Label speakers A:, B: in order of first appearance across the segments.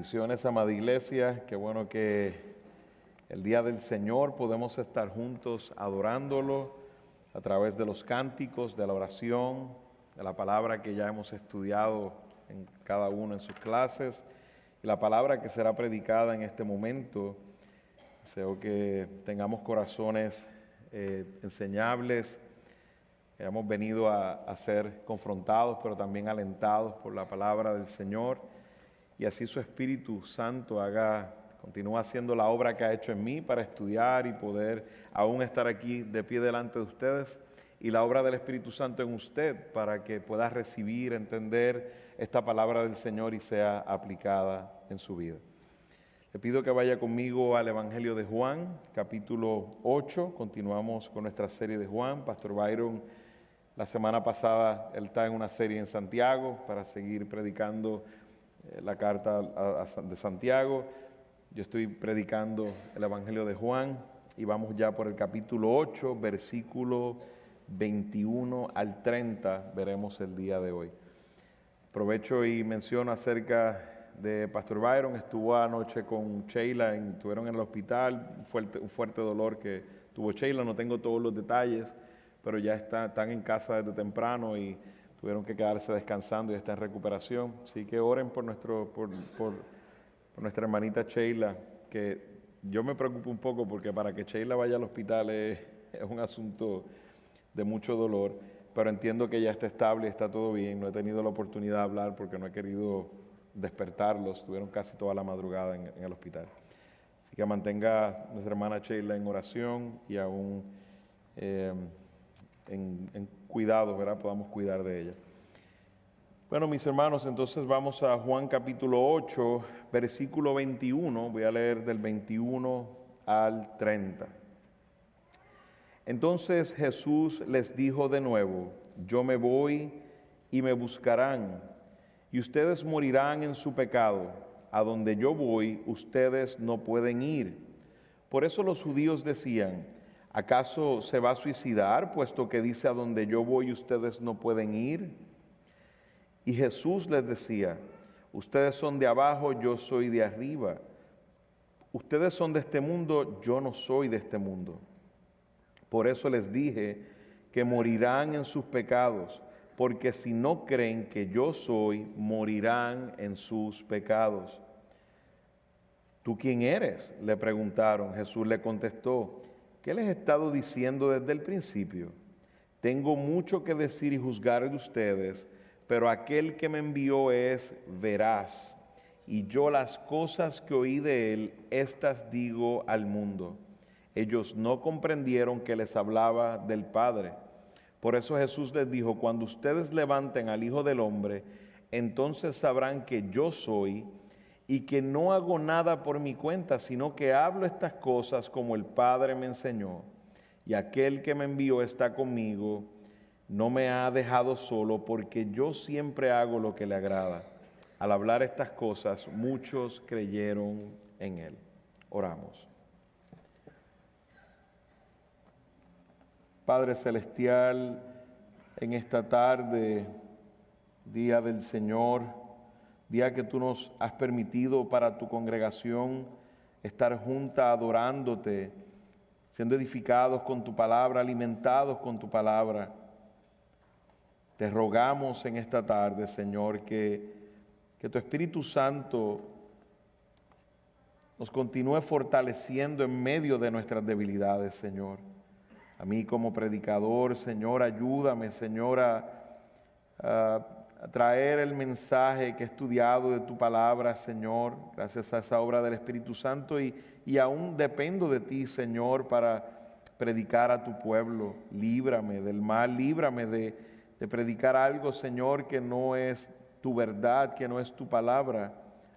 A: Bendiciones, amada iglesia. Qué bueno que el día del Señor podemos estar juntos adorándolo a través de los cánticos, de la oración, de la palabra que ya hemos estudiado en cada uno en sus clases y la palabra que será predicada en este momento. Deseo que tengamos corazones enseñables. Hemos venido a ser confrontados, pero también alentados por la palabra del Señor. Y así su Espíritu Santo continúa haciendo la obra que ha hecho en mí para estudiar y poder aún estar aquí de pie delante de ustedes. Y la obra del Espíritu Santo en usted para que pueda recibir, entender esta palabra del Señor y sea aplicada en su vida. Le pido que vaya conmigo al Evangelio de Juan, capítulo 8. Continuamos con nuestra serie de Juan. Pastor Byron, la semana pasada, él está en una serie en Santiago para seguir predicando la carta de Santiago. Yo estoy predicando el Evangelio de Juan y vamos ya por el capítulo 8, versículo 21 al 30, veremos el día de hoy. Aprovecho y menciono acerca de Pastor Byron. Estuvo anoche con Sheila, estuvieron en el hospital, un fuerte dolor que tuvo Sheila. No tengo todos los detalles, pero ya están en casa desde temprano y tuvieron que quedarse descansando y está en recuperación. Así que oren por nuestra hermanita Sheila, que yo me preocupo un poco porque para que Sheila vaya al hospital es un asunto de mucho dolor, pero entiendo que ya está estable y está todo bien. No he tenido la oportunidad de hablar porque no he querido despertarlos. Estuvieron casi toda la madrugada en el hospital. Así que mantenga a nuestra hermana Sheila en oración y aún en cuidado, ¿verdad? Podamos cuidar de ella. Bueno, mis hermanos, entonces vamos a Juan capítulo 8, versículo 21. Voy a leer del 21 al 30. Entonces Jesús les dijo de nuevo: yo me voy y me buscarán, y ustedes morirán en su pecado. A donde yo voy, ustedes no pueden ir. Por eso los judíos decían: ¿acaso se va a suicidar, puesto que dice a donde yo voy ustedes no pueden ir? Y Jesús les decía: ustedes son de abajo, yo soy de arriba. Ustedes son de este mundo, yo no soy de este mundo. Por eso les dije que morirán en sus pecados, porque si no creen que yo soy, morirán en sus pecados. ¿Tú quién eres?, le preguntaron. Jesús le contestó: ¿qué les he estado diciendo desde el principio? Tengo mucho que decir y juzgar de ustedes, pero aquel que me envió es veraz, y yo las cosas que oí de él, estas digo al mundo. Ellos no comprendieron que les hablaba del Padre. Por eso Jesús les dijo: cuando ustedes levanten al Hijo del Hombre, entonces sabrán que yo soy, y que no hago nada por mi cuenta, sino que hablo estas cosas como el Padre me enseñó. Y aquel que me envió está conmigo, no me ha dejado solo, porque yo siempre hago lo que le agrada. Al hablar estas cosas, muchos creyeron en él. Oramos. Padre Celestial, en esta tarde, día del Señor, día que tú nos has permitido para tu congregación estar junta adorándote, siendo edificados con tu palabra, alimentados con tu palabra. Te rogamos en esta tarde, Señor, que tu Espíritu Santo nos continúe fortaleciendo en medio de nuestras debilidades, Señor. A mí como predicador, Señor, ayúdame, Señor, a traer el mensaje que he estudiado de tu palabra, Señor, gracias a esa obra del Espíritu Santo, y aún dependo de ti, Señor, para predicar a tu pueblo. Líbrame del mal, líbrame de predicar algo, Señor, que no es tu verdad, que no es tu palabra.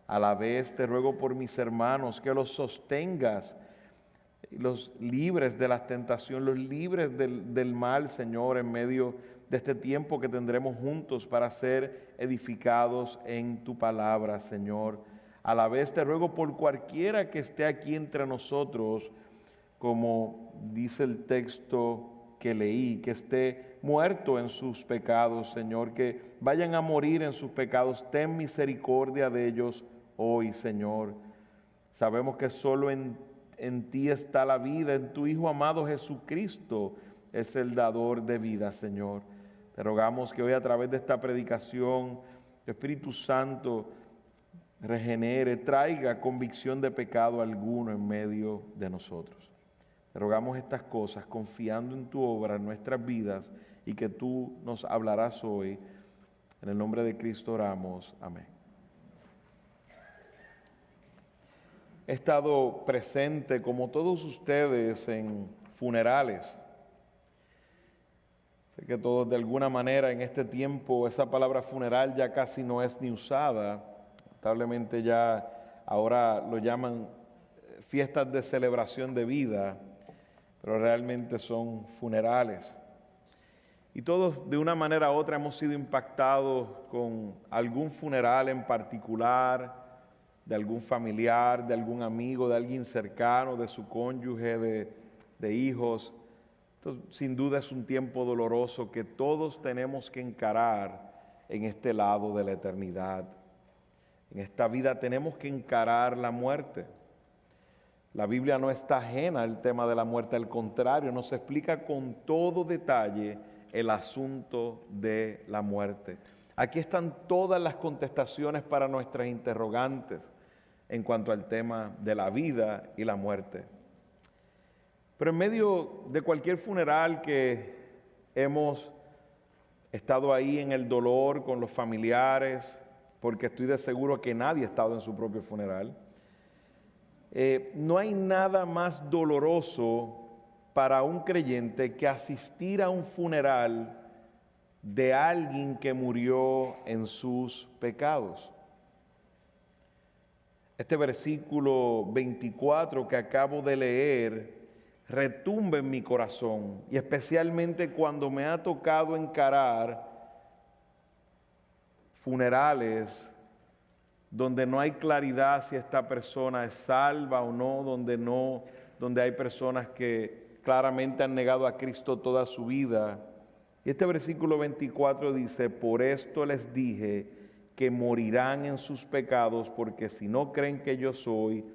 A: A la vez te ruego por mis hermanos que los sostengas, los libres de las tentaciones, los libres del mal, Señor, en medio de este tiempo que tendremos juntos para ser edificados en tu palabra, Señor. A la vez te ruego por cualquiera que esté aquí entre nosotros, como dice el texto que leí, que esté muerto en sus pecados, Señor, que vayan a morir en sus pecados. Ten misericordia de ellos hoy, Señor. Sabemos que solo en ti está la vida, en tu Hijo amado Jesucristo es el dador de vida, Señor. Te rogamos que hoy a través de esta predicación, el Espíritu Santo regenere, traiga convicción de pecado alguno en medio de nosotros. Te rogamos estas cosas confiando en tu obra en nuestras vidas y que tú nos hablarás hoy. En el nombre de Cristo oramos. Amén. He estado presente, como todos ustedes, en funerales. Sé que todos de alguna manera en este tiempo esa palabra funeral ya casi no es ni usada. Lamentablemente ya ahora lo llaman fiestas de celebración de vida, pero realmente son funerales. Y todos de una manera u otra hemos sido impactados con algún funeral en particular, de algún familiar, de algún amigo, de alguien cercano, de su cónyuge, de hijos. Entonces, sin duda es un tiempo doloroso que todos tenemos que encarar en este lado de la eternidad. En esta vida tenemos que encarar la muerte. La Biblia no está ajena al tema de la muerte, al contrario, nos explica con todo detalle el asunto de la muerte. Aquí están todas las contestaciones para nuestras interrogantes en cuanto al tema de la vida y la muerte. Pero en medio de cualquier funeral que hemos estado ahí en el dolor con los familiares, porque estoy de seguro que nadie ha estado en su propio funeral, no hay nada más doloroso para un creyente que asistir a un funeral de alguien que murió en sus pecados. Este versículo 24 que acabo de leer retumba en mi corazón, y especialmente cuando me ha tocado encarar funerales donde no hay claridad si esta persona es salva o no, donde hay personas que claramente han negado a Cristo toda su vida. Y este versículo 24 dice: por esto les dije que morirán en sus pecados, porque si no creen que yo soy,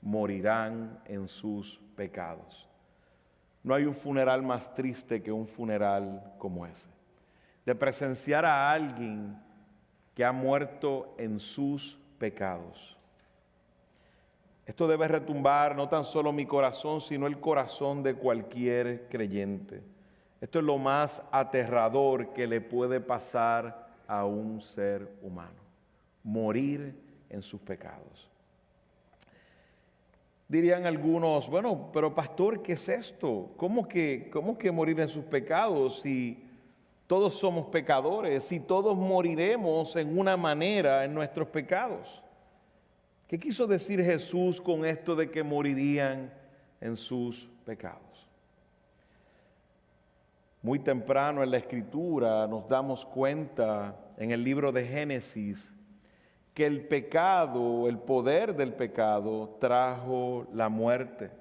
A: morirán en sus pecados. No hay un funeral más triste que un funeral como ese, de presenciar a alguien que ha muerto en sus pecados. Esto debe retumbar no tan solo mi corazón, sino el corazón de cualquier creyente. Esto es lo más aterrador que le puede pasar a un ser humano: morir en sus pecados. Dirían algunos: bueno, pero pastor, ¿qué es esto? ¿Cómo que morir en sus pecados si todos somos pecadores, si todos moriremos en una manera en nuestros pecados? ¿Qué quiso decir Jesús con esto de que morirían en sus pecados? Muy temprano en la Escritura nos damos cuenta en el libro de Génesis que el pecado, el poder del pecado, trajo la muerte.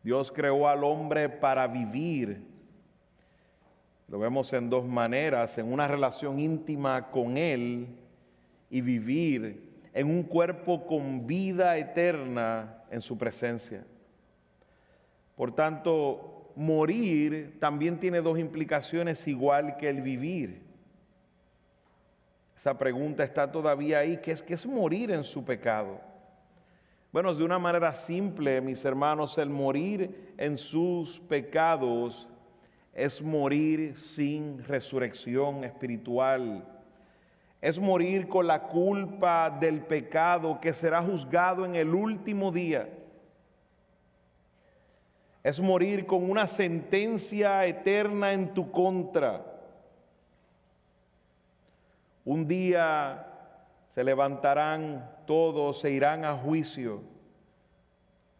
A: Dios creó al hombre para vivir. Lo vemos en dos maneras: en una relación íntima con Él y vivir en un cuerpo con vida eterna en su presencia. Por tanto, morir también tiene dos implicaciones igual que el vivir. Esa pregunta está todavía ahí: ¿qué es morir en su pecado? Bueno, de una manera simple, mis hermanos, el morir en sus pecados es morir sin resurrección espiritual. Es morir con la culpa del pecado que será juzgado en el último día. Es morir con una sentencia eterna en tu contra. Un día se levantarán todos, se irán a juicio,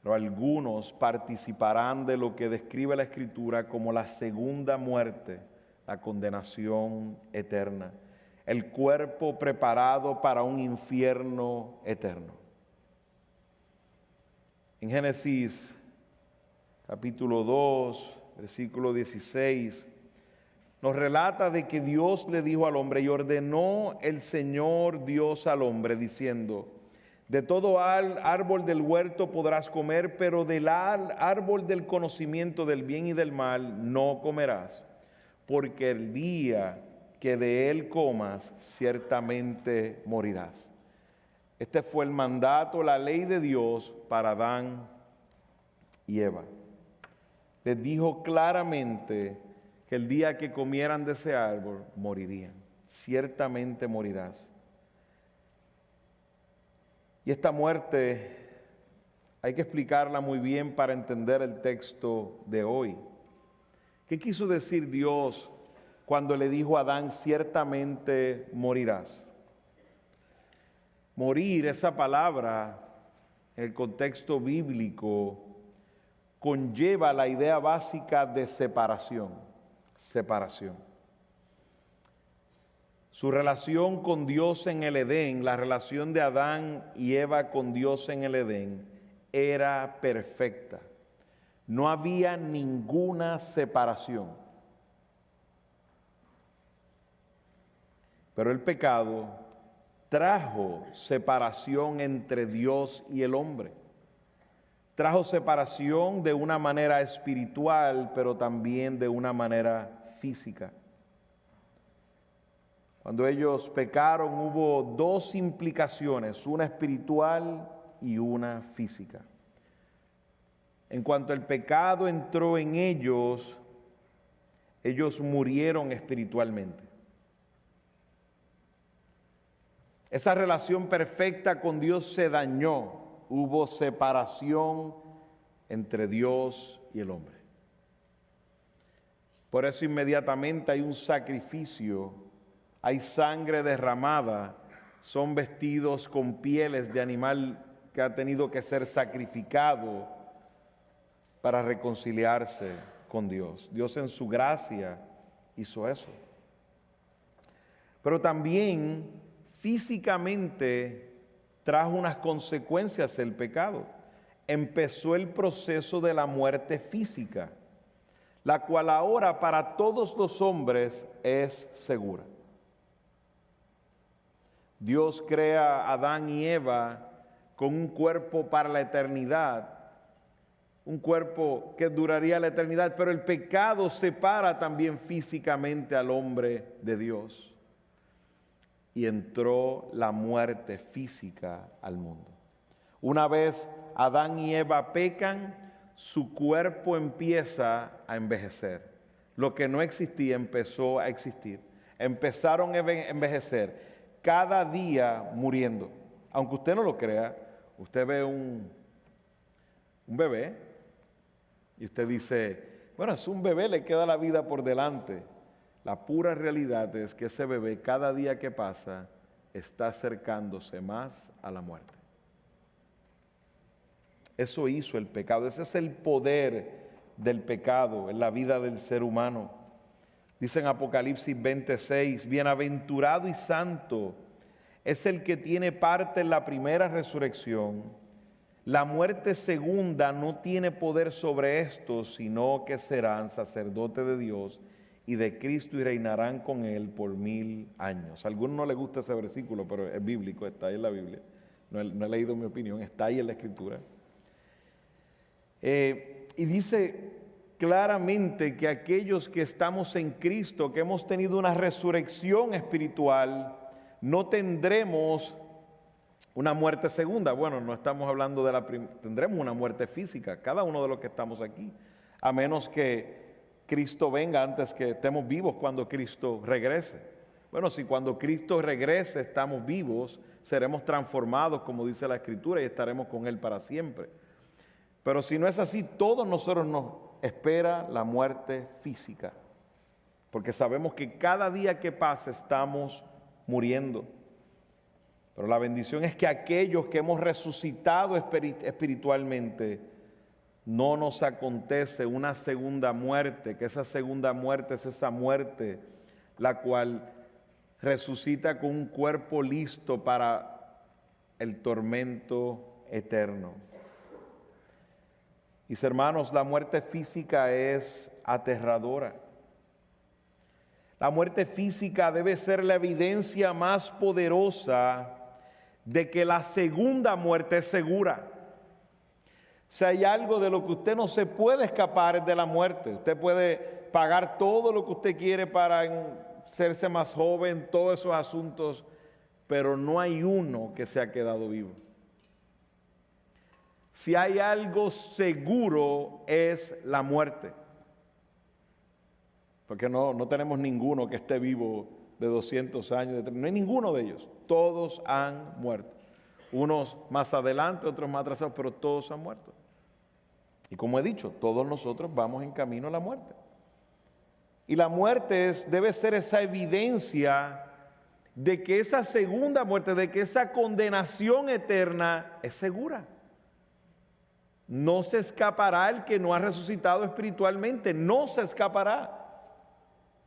A: pero algunos participarán de lo que describe la Escritura como la segunda muerte, la condenación eterna, el cuerpo preparado para un infierno eterno. En Génesis capítulo 2, versículo 16, nos relata de que Dios le dijo al hombre, y ordenó el Señor Dios al hombre, diciendo: De todo árbol del huerto podrás comer, pero del árbol del conocimiento del bien y del mal no comerás, porque el día que de él comas, ciertamente morirás. Este fue el mandato, la ley de Dios para Adán y Eva. Les dijo claramente que el día que comieran de ese árbol, morirían. Ciertamente morirás. Y esta muerte hay que explicarla muy bien para entender el texto de hoy. ¿Qué quiso decir Dios cuando le dijo a Adán, ciertamente morirás? Morir, esa palabra, en el contexto bíblico, conlleva la idea básica de separación. Separación. Su relación con Dios en el Edén, la relación de Adán y Eva con Dios en el Edén, era perfecta. No había ninguna separación. Pero el pecado trajo separación entre Dios y el hombre. Trajo separación de una manera espiritual, pero también de una manera física. Cuando ellos pecaron hubo dos implicaciones, una espiritual y una física. En cuanto el pecado entró en ellos, ellos murieron espiritualmente. Esa relación perfecta con Dios se dañó, hubo separación entre Dios y el hombre. Por eso inmediatamente hay un sacrificio, hay sangre derramada, son vestidos con pieles de animal que ha tenido que ser sacrificado para reconciliarse con Dios. Dios en su gracia hizo eso. Pero también físicamente trajo unas consecuencias el pecado. Empezó el proceso de la muerte física, la cual ahora para todos los hombres es segura. Dios crea a Adán y Eva con un cuerpo para la eternidad, un cuerpo que duraría la eternidad, pero el pecado separa también físicamente al hombre de Dios. Y entró la muerte física al mundo. Una vez Adán y Eva pecan, su cuerpo empieza a envejecer. Lo que no existía empezó a existir. Empezaron a envejecer, cada día muriendo. Aunque usted no lo crea, usted ve un bebé y usted dice, bueno, es un bebé, le queda la vida por delante. La pura realidad es que ese bebé cada día que pasa está acercándose más a la muerte. Eso hizo el pecado, ese es el poder del pecado en la vida del ser humano. Dice en Apocalipsis 26, bienaventurado y santo es el que tiene parte en la primera resurrección. La muerte segunda no tiene poder sobre estos, sino que serán sacerdotes de Dios y de Cristo y reinarán con Él por 1000 años. A algunos no les gusta ese versículo, pero es bíblico, está ahí en la Biblia. No he leído mi opinión, está ahí en la Escritura. Y dice claramente que aquellos que estamos en Cristo, que hemos tenido una resurrección espiritual, no tendremos una muerte segunda. Bueno, no estamos hablando de tendremos una muerte física, cada uno de los que estamos aquí, a menos que Cristo venga antes que estemos vivos cuando Cristo regrese. Bueno, si cuando Cristo regrese estamos vivos, seremos transformados, como dice la Escritura, y estaremos con Él para siempre. Pero si no es así, todos nosotros nos espera la muerte física, porque sabemos que cada día que pasa estamos muriendo. Pero la bendición es que aquellos que hemos resucitado espiritualmente, no nos acontece una segunda muerte, que esa segunda muerte es esa muerte la cual resucita con un cuerpo listo para el tormento eterno. Mis hermanos, la muerte física es aterradora. La muerte física debe ser la evidencia más poderosa de que la segunda muerte es segura. Si hay algo de lo que usted no se puede escapar es de la muerte. Usted puede pagar todo lo que usted quiere para hacerse más joven, todos esos asuntos, pero no hay uno que se ha quedado vivo. Si hay algo seguro es la muerte. Porque no tenemos ninguno que esté vivo de 200 años, no hay ninguno de ellos. Todos han muerto. Unos más adelante, otros más atrasados, pero todos han muerto. Y como he dicho, todos nosotros vamos en camino a la muerte. Y la muerte debe ser esa evidencia de que esa segunda muerte, de que esa condenación eterna es segura. No se escapará el que no ha resucitado espiritualmente, no se escapará.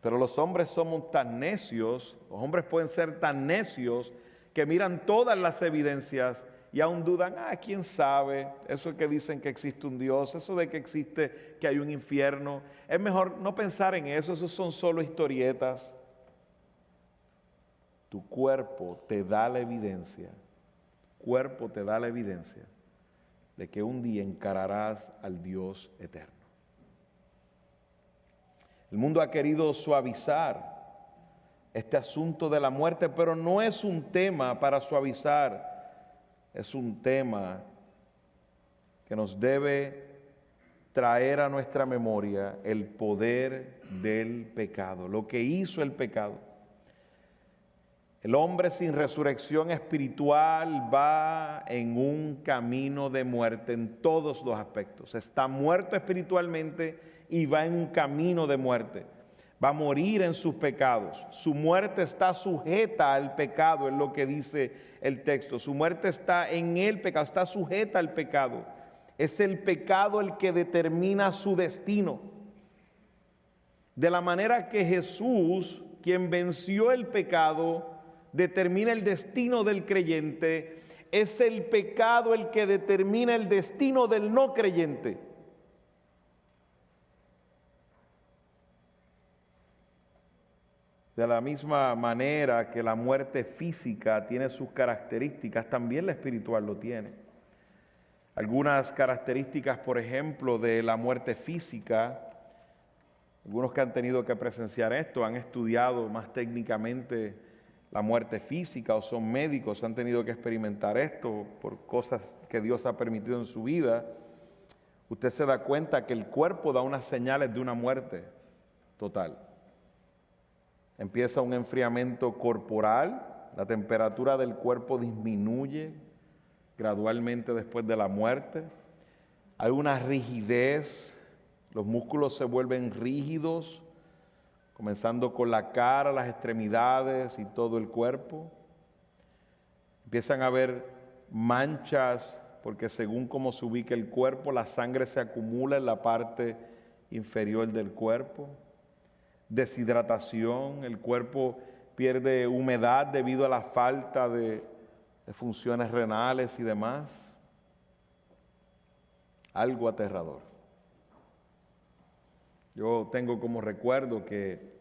A: Pero los hombres somos tan necios, los hombres pueden ser tan necios que miran todas las evidencias y aún dudan, quién sabe, eso que dicen que existe un Dios, eso de que existe, que hay un infierno, es mejor no pensar en eso, esos son solo historietas. Tu cuerpo te da la evidencia, de que un día encararás al Dios eterno. El mundo ha querido suavizar este asunto de la muerte, pero no es un tema para suavizar. Es un tema que nos debe traer a nuestra memoria el poder del pecado, lo que hizo el pecado. El hombre sin resurrección espiritual va en un camino de muerte en todos los aspectos. Está muerto espiritualmente y va en un camino de muerte. Va a morir en sus pecados. Su muerte está sujeta al pecado, es lo que dice el texto. Su muerte está en el pecado, está sujeta al pecado. Es el pecado el que determina su destino. De la manera que Jesús, quien venció el pecado, determina el destino del creyente, es el pecado el que determina el destino del no creyente. De la misma manera que la muerte física tiene sus características, también la espiritual lo tiene. Algunas características, por ejemplo, de la muerte física, algunos que han tenido que presenciar esto, han estudiado más técnicamente la muerte física o son médicos, han tenido que experimentar esto por cosas que Dios ha permitido en su vida. Usted se da cuenta que el cuerpo da unas señales de una muerte total. Empieza un enfriamiento corporal, la temperatura del cuerpo disminuye gradualmente después de la muerte. Hay una rigidez, los músculos se vuelven rígidos, comenzando con la cara, las extremidades y todo el cuerpo. Empiezan a haber manchas, porque según cómo se ubica el cuerpo, la sangre se acumula en la parte inferior del cuerpo. Deshidratación, el cuerpo pierde humedad debido a la falta de funciones renales y demás. Algo aterrador. Yo tengo como recuerdo que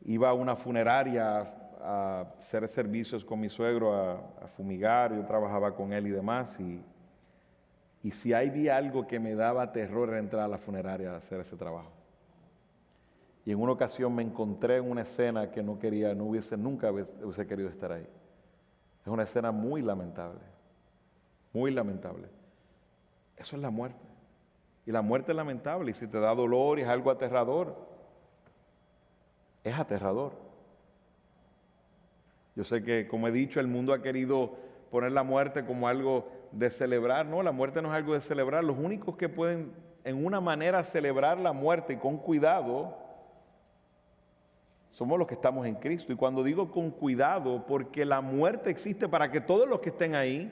A: iba a una funeraria a hacer servicios con mi suegro, a fumigar, yo trabajaba con él y demás, y si había algo que me daba terror era entrar a la funeraria a hacer ese trabajo. Y en una ocasión me encontré en una escena que nunca hubiese querido estar ahí. Es una escena muy lamentable, muy lamentable. Eso es la muerte. Y la muerte es lamentable, y si te da dolor y es algo aterrador, es aterrador. Yo sé que, como he dicho, el mundo ha querido poner la muerte como algo de celebrar. No, la muerte no es algo de celebrar. Los únicos que pueden, en una manera, celebrar la muerte y con cuidado, somos los que estamos en Cristo. Y cuando digo con cuidado, porque la muerte existe para que todos los que estén ahí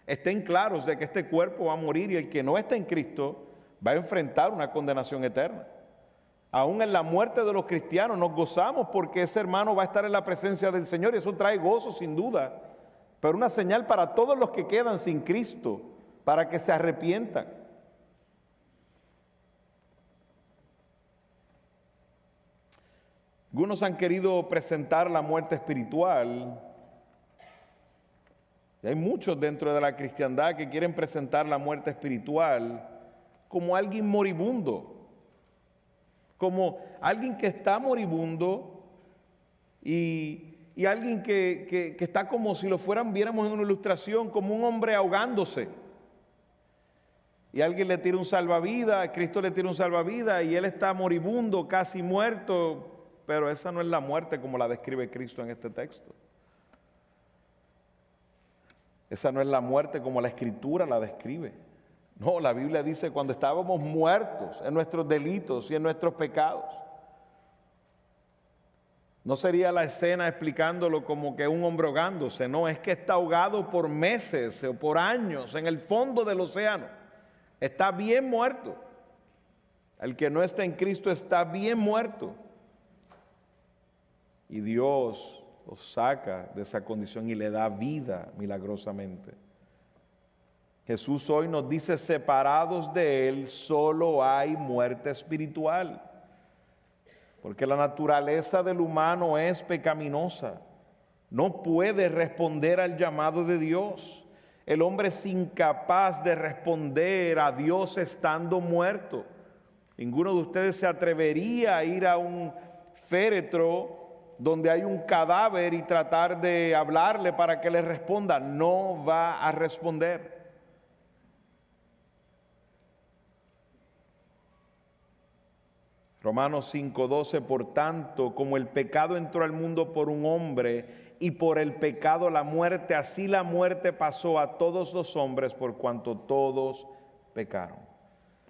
A: estén claros de que este cuerpo va a morir, y el que no está en Cristo va a enfrentar una condenación eterna. Aún en la muerte de los cristianos nos gozamos porque ese hermano va a estar en la presencia del Señor, y eso trae gozo sin duda, pero una señal para todos los que quedan sin Cristo, para que se arrepientan. Algunos han querido presentar la muerte espiritual Y hay muchos dentro de la cristiandad que quieren presentar la muerte espiritual como alguien moribundo, como alguien que está moribundo y alguien que está como si lo viéramos en una ilustración, como un hombre ahogándose. Y alguien le tira un salvavidas, Cristo le tira un salvavidas y él está moribundo, casi muerto, pero esa no es la muerte como la describe Cristo en este texto. Esa no es la muerte como la Escritura la describe. No, la Biblia dice cuando estábamos muertos en nuestros delitos y en nuestros pecados. No sería la escena explicándolo como que un hombre ahogándose, no, es que está ahogado por meses o por años en el fondo del océano. Está bien muerto. El que no está en Cristo está bien muerto. Y Dios los saca de esa condición y le da vida milagrosamente. Jesús hoy nos dice, separados de Él, solo hay muerte espiritual. Porque la naturaleza del humano es pecaminosa. No puede responder al llamado de Dios. El hombre es incapaz de responder a Dios estando muerto. Ninguno de ustedes se atrevería a ir a un féretro donde hay un cadáver y tratar de hablarle para que le responda. No va a responder. Romanos 5:12, por tanto, como el pecado entró al mundo por un hombre y por el pecado la muerte, así la muerte pasó a todos los hombres por cuanto todos pecaron.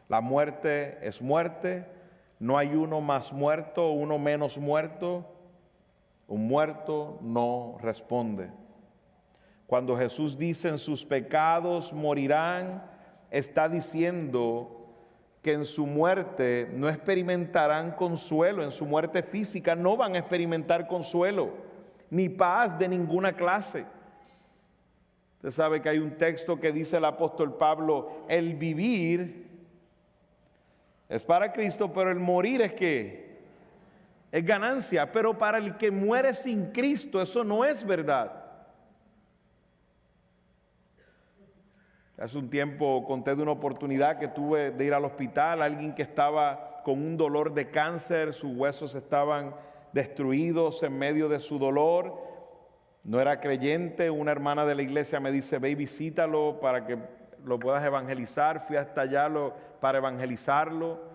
A: La muerte es muerte, no hay uno más muerto, uno menos muerto. Un muerto no responde. Cuando Jesús dice en sus pecados morirán, está diciendo que en su muerte no experimentarán consuelo, en su muerte física no van a experimentar consuelo, ni paz de ninguna clase. Usted sabe que hay un texto que dice el apóstol Pablo, el vivir es para Cristo, pero el morir es ¿qué? Es ganancia, pero para el que muere sin Cristo eso no es verdad. Hace un tiempo conté de una oportunidad que tuve de ir al hospital, alguien que estaba con un dolor de cáncer, sus huesos estaban destruidos en medio de su dolor, no era creyente, una hermana de la iglesia me dice, ve y visítalo para que lo puedas evangelizar, fui hasta allá para evangelizarlo.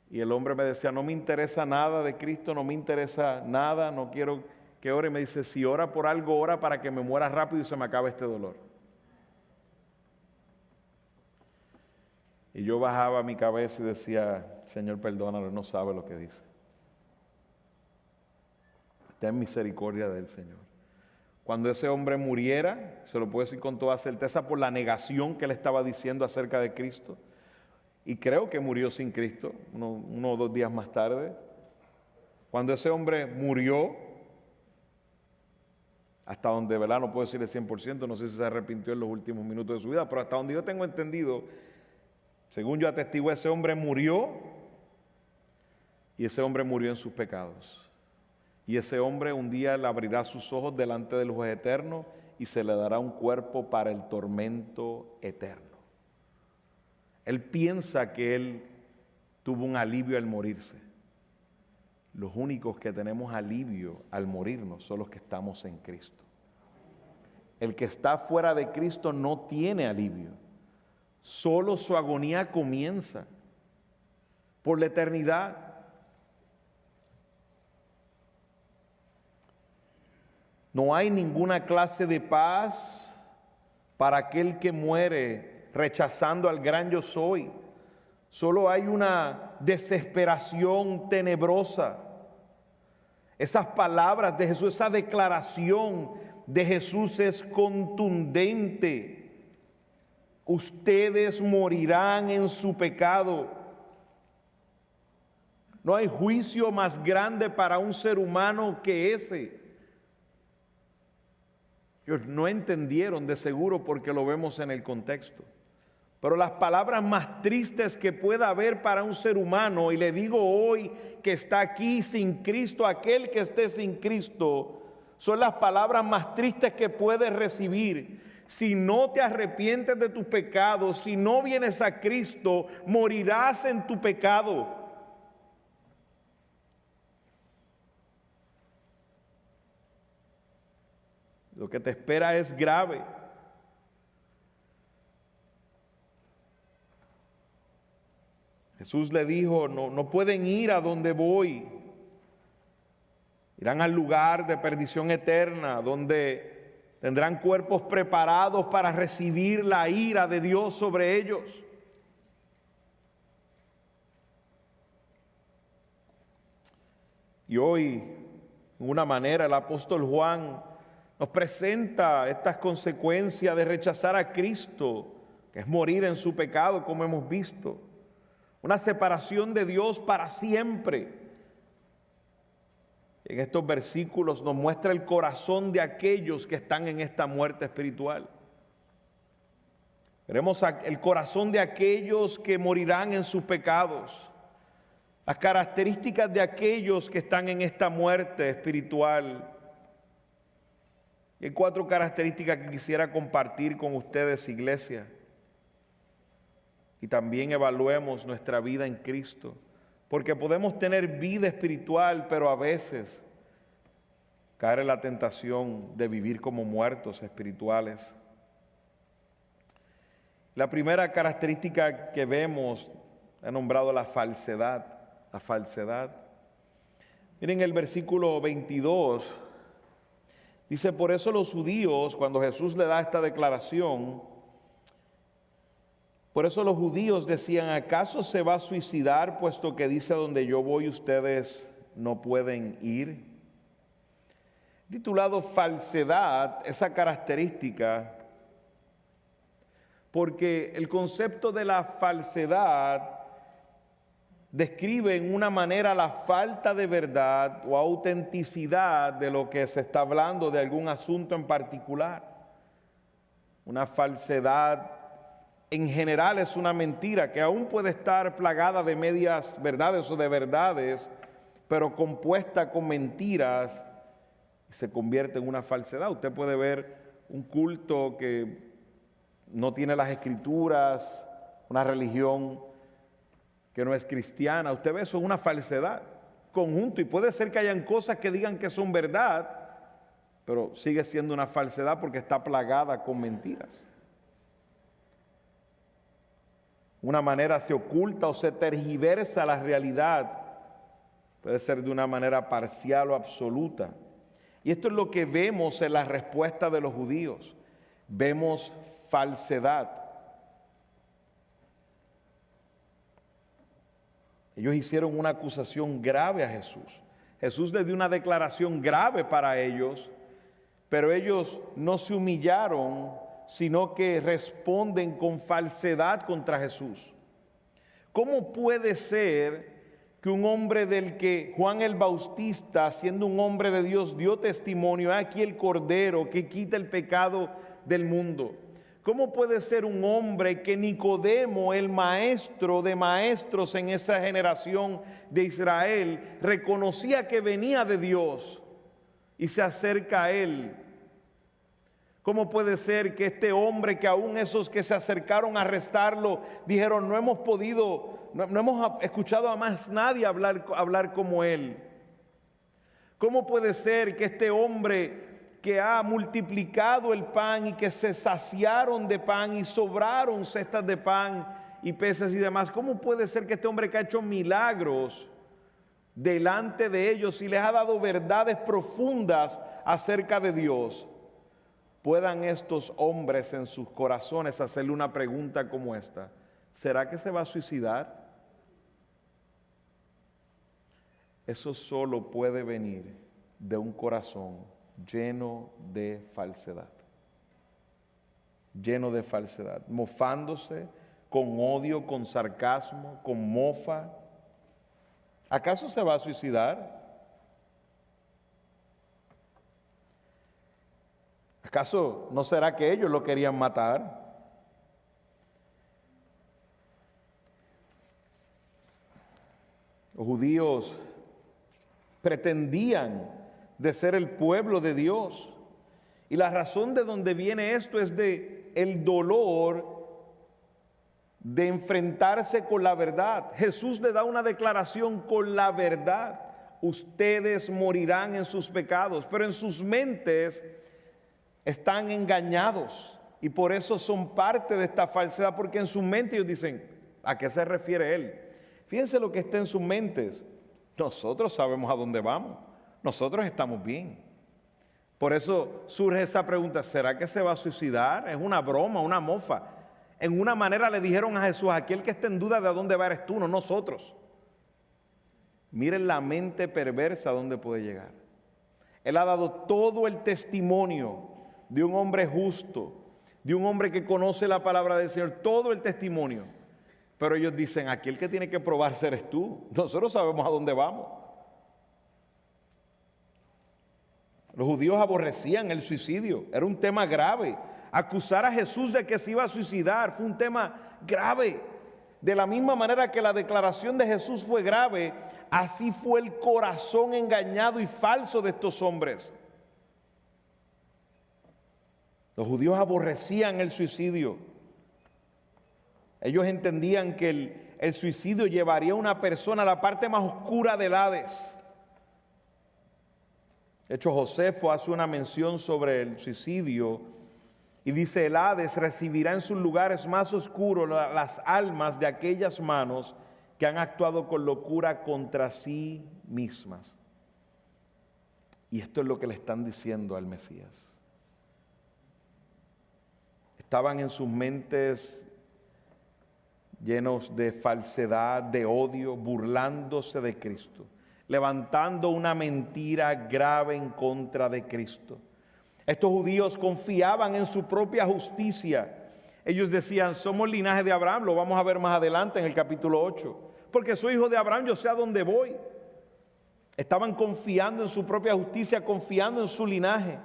A: Y el hombre me decía, no me interesa nada de Cristo, no me interesa nada, no quiero que ore. Me dice, si ora por algo, ora para que me muera rápido y se me acabe este dolor. Y yo bajaba mi cabeza y decía, Señor, perdónalo, no sabe lo que dice. Ten misericordia del Señor. Cuando ese hombre muriera, se lo puedo decir con toda certeza por la negación que él estaba diciendo acerca de Cristo. Y creo que murió sin Cristo, uno o 2 días más tarde. Cuando ese hombre murió, hasta donde, ¿verdad? No puedo decirle 100%, no sé si se arrepintió en los últimos minutos de su vida, pero hasta donde yo tengo entendido, según yo atestigué, ese hombre murió y ese hombre murió en sus pecados. Y ese hombre un día le abrirá sus ojos delante del juez eterno y se le dará un cuerpo para el tormento eterno. Él piensa que él tuvo un alivio al morirse. Los únicos que tenemos alivio al morirnos son los que estamos en Cristo. El que está fuera de Cristo no tiene alivio. Solo su agonía comienza por la eternidad. No hay ninguna clase de paz para aquel que muere rechazando al gran yo soy. Solo hay una desesperación tenebrosa. Esas palabras de Jesús, esa declaración de Jesús es contundente. Ustedes morirán en su pecado. No hay juicio más grande para un ser humano que ese. Ellos no entendieron de seguro porque lo vemos en el contexto. Pero las palabras más tristes que pueda haber para un ser humano, y le digo hoy que está aquí sin Cristo, aquel que esté sin Cristo, Son las palabras más tristes que puedes recibir. Si no te arrepientes de tus pecados, si no vienes a Cristo, morirás en tu pecado. Lo que te espera es grave. Jesús le dijo, no pueden ir a donde voy. Irán al lugar de perdición eterna, donde tendrán cuerpos preparados para recibir la ira de Dios sobre ellos. Y hoy, de una manera, el apóstol Juan nos presenta estas consecuencias de rechazar a Cristo, que es morir en su pecado, como hemos visto. Una separación de Dios para siempre. En estos versículos nos muestra el corazón de aquellos que están en esta muerte espiritual. Veremos el corazón de aquellos que morirán en sus pecados. Las características de aquellos que están en esta muerte espiritual. Hay 4 características que quisiera compartir con ustedes, iglesia. Y también evaluemos nuestra vida en Cristo. Porque podemos tener vida espiritual, pero a veces caer en la tentación de vivir como muertos espirituales. La primera característica que vemos, he nombrado la falsedad. La falsedad. Miren el versículo 22. Dice, por eso los judíos, cuando Jesús le da esta declaración, por eso los judíos decían, ¿acaso se va a suicidar puesto que dice donde yo voy ustedes no pueden ir? Titulado falsedad, esa característica, porque el concepto de la falsedad describe en una manera la falta de verdad o autenticidad de lo que se está hablando de algún asunto en particular. Una falsedad en general es una mentira que aún puede estar plagada de medias verdades o de verdades, pero compuesta con mentiras se convierte en una falsedad. Usted puede ver un culto que no tiene las escrituras, una religión que no es cristiana. Usted ve eso, es una falsedad conjunto, y puede ser que hayan cosas que digan que son verdad, pero sigue siendo una falsedad porque está plagada con mentiras. Una manera se oculta o se tergiversa la realidad, puede ser de una manera parcial o absoluta. Y esto es lo que vemos en la respuesta de los judíos. Vemos falsedad. Ellos hicieron una acusación grave a Jesús. Jesús les dio una declaración grave para ellos, pero ellos no se humillaron, sino que responden con falsedad contra Jesús. ¿Cómo puede ser que un hombre del que Juan el Bautista, siendo un hombre de Dios, dio testimonio, aquí el Cordero que quita el pecado del mundo? ¿Cómo puede ser un hombre que Nicodemo, el maestro de maestros en esa generación de Israel, reconocía que venía de Dios y se acerca a él? ¿Cómo puede ser que este hombre, que aún esos que se acercaron a arrestarlo, dijeron, no hemos escuchado a más nadie hablar como él? ¿Cómo puede ser que este hombre que ha multiplicado el pan y que se saciaron de pan y sobraron cestas de pan y peces y demás, cómo puede ser que este hombre que ha hecho milagros delante de ellos y les ha dado verdades profundas acerca de Dios, puedan estos hombres en sus corazones hacerle una pregunta como esta? ¿Será que se va a suicidar? Eso solo puede venir de un corazón lleno de falsedad. Lleno de falsedad, mofándose, con odio, con sarcasmo, con mofa. ¿Acaso se va a suicidar? ¿Acaso no será que ellos lo querían matar? Los judíos pretendían de ser el pueblo de Dios. Y la razón de donde viene esto es de el dolor de enfrentarse con la verdad. Jesús le da una declaración con la verdad. Ustedes morirán en sus pecados, pero en sus mentes están engañados y por eso son parte de esta falsedad, porque en su mente ellos dicen, ¿a qué se refiere él? Fíjense lo que está en sus mentes. Nosotros sabemos a dónde vamos, nosotros estamos bien. Por eso surge esa pregunta, ¿será que se va a suicidar? ¿Es una broma, una mofa? En una manera le dijeron a Jesús, aquel que esté en duda de a dónde va eres tú, no nosotros. Miren la mente perversa a dónde puede llegar. Él ha dado todo el testimonio de un hombre justo, de un hombre que conoce la palabra del Señor, todo el testimonio. Pero ellos dicen, aquel que tiene que probarse eres tú. Nosotros sabemos a dónde vamos. Los judíos aborrecían el suicidio, era un tema grave. Acusar a Jesús de que se iba a suicidar fue un tema grave. De la misma manera que la declaración de Jesús fue grave, así fue el corazón engañado y falso de estos hombres. Los judíos aborrecían el suicidio. Ellos entendían que el suicidio llevaría a una persona a la parte más oscura del Hades. De hecho, Josefo hace una mención sobre el suicidio y dice, el Hades recibirá en sus lugares más oscuros las almas de aquellas manos que han actuado con locura contra sí mismas. Y esto es lo que le están diciendo al Mesías. Estaban en sus mentes llenos de falsedad, de odio, burlándose de Cristo, levantando una mentira grave en contra de Cristo. Estos judíos confiaban en su propia justicia. Ellos decían, somos linaje de Abraham, lo vamos a ver más adelante en el capítulo 8. Porque soy hijo de Abraham, yo sé a dónde voy. Estaban confiando en su propia justicia, confiando en su linaje.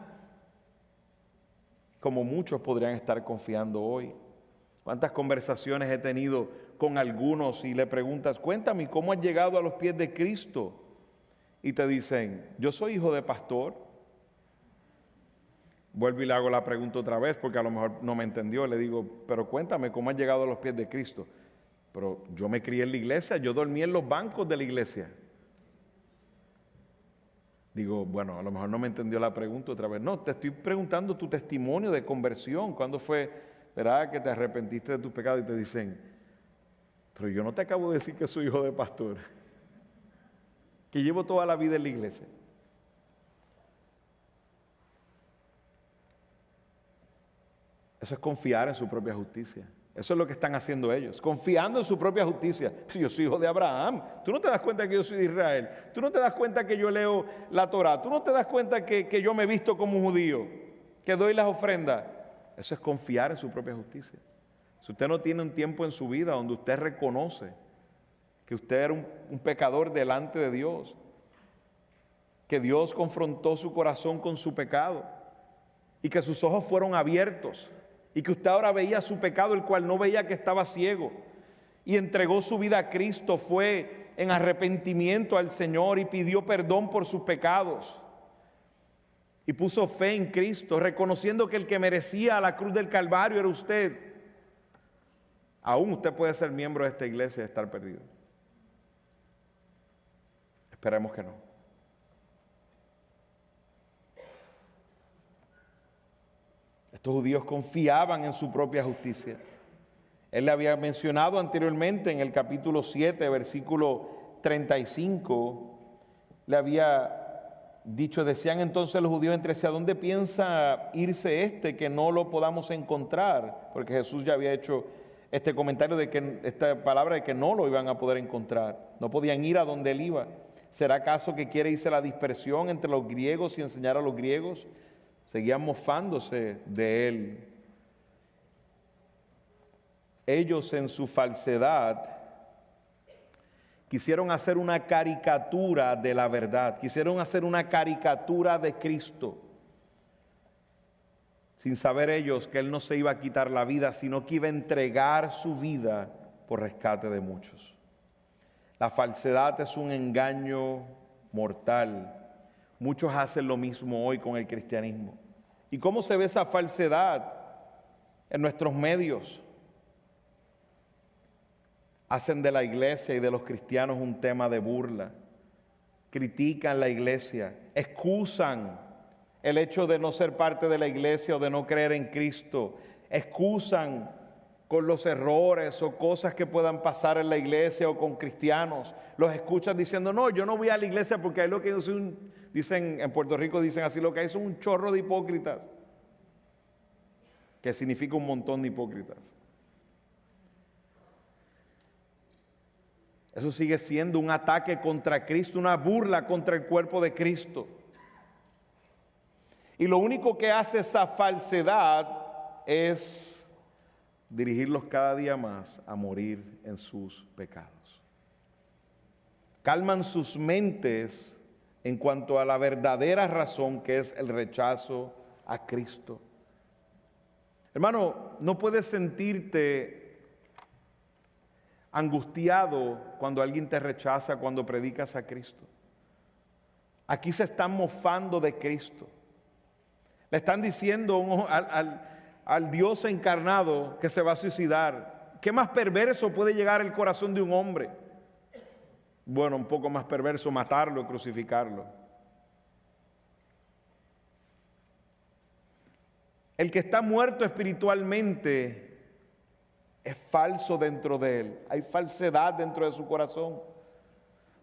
A: Como muchos podrían estar confiando hoy. ¿Cuántas conversaciones he tenido con algunos y le preguntas, cuéntame, ¿cómo has llegado a los pies de Cristo? Y te dicen, yo soy hijo de pastor. Vuelvo y le hago la pregunta otra vez porque a lo mejor no me entendió. Le digo, pero cuéntame, ¿cómo has llegado a los pies de Cristo? Pero yo me crié en la iglesia, yo dormí en los bancos de la iglesia. Digo, bueno, a lo mejor no me entendió la pregunta otra vez. No, te estoy preguntando tu testimonio de conversión. ¿Cuándo fue, verdad, que te arrepentiste de tus pecados? Y te dicen, pero yo no te acabo de decir que soy hijo de pastor, que llevo toda la vida en la iglesia. Eso es confiar en su propia justicia. Eso es lo que están haciendo ellos, confiando en su propia justicia. Si yo soy hijo de Abraham, tú no te das cuenta que yo soy de Israel, tú no te das cuenta que yo leo la Torá, tú no te das cuenta que yo me visto como un judío, que doy las ofrendas. Eso es confiar en su propia justicia. Si usted no tiene un tiempo en su vida donde usted reconoce que usted era un pecador delante de Dios, que Dios confrontó su corazón con su pecado y que sus ojos fueron abiertos, y que usted ahora veía su pecado, el cual no veía, que estaba ciego, y entregó su vida a Cristo, fue en arrepentimiento al Señor y pidió perdón por sus pecados, y puso fe en Cristo, reconociendo que el que merecía la cruz del Calvario era usted. Aún usted puede ser miembro de esta iglesia y estar perdido. Esperemos que no. Estos judíos confiaban en su propia justicia. Él le había mencionado anteriormente en el capítulo 7, versículo 35, le había dicho, decían entonces los judíos entre sí, ¿a dónde piensa irse este que no lo podamos encontrar? Porque Jesús ya había hecho este comentario de que, esta palabra de que no lo iban a poder encontrar, no podían ir a donde él iba. ¿Será acaso que quiere irse a la dispersión entre los griegos y enseñar a los griegos? Seguían mofándose de él. Ellos en su falsedad quisieron hacer una caricatura de la verdad, quisieron hacer una caricatura de Cristo, sin saber ellos que Él no se iba a quitar la vida, sino que iba a entregar su vida por rescate de muchos. La falsedad es un engaño mortal, Muchos hacen lo mismo hoy con el cristianismo. ¿Y cómo se ve esa falsedad en nuestros medios? Hacen de la iglesia y de los cristianos un tema de burla. Critican la iglesia, excusan el hecho de no ser parte de la iglesia o de no creer en Cristo. Excusan con los errores o cosas que puedan pasar en la iglesia o con cristianos. Los escuchan diciendo, no, yo no voy a la iglesia porque hay lo que dicen en Puerto Rico, dicen así, lo que hay son un chorro de hipócritas, que significa un montón de hipócritas. Eso sigue siendo un ataque contra Cristo, una burla contra el cuerpo de Cristo. Y lo único que hace esa falsedad es dirigirlos cada día más a morir en sus pecados. Calman sus mentes en cuanto a la verdadera razón, que es el rechazo a Cristo. Hermano, no puedes sentirte angustiado cuando alguien te rechaza, cuando predicas a Cristo. Aquí se están mofando de Cristo. Le están diciendo al Dios encarnado que se va a suicidar. ¿Qué más perverso puede llegar al corazón de un hombre? Bueno, un poco más perverso, matarlo y crucificarlo. El que está muerto espiritualmente es falso dentro de él. Hay falsedad dentro de su corazón.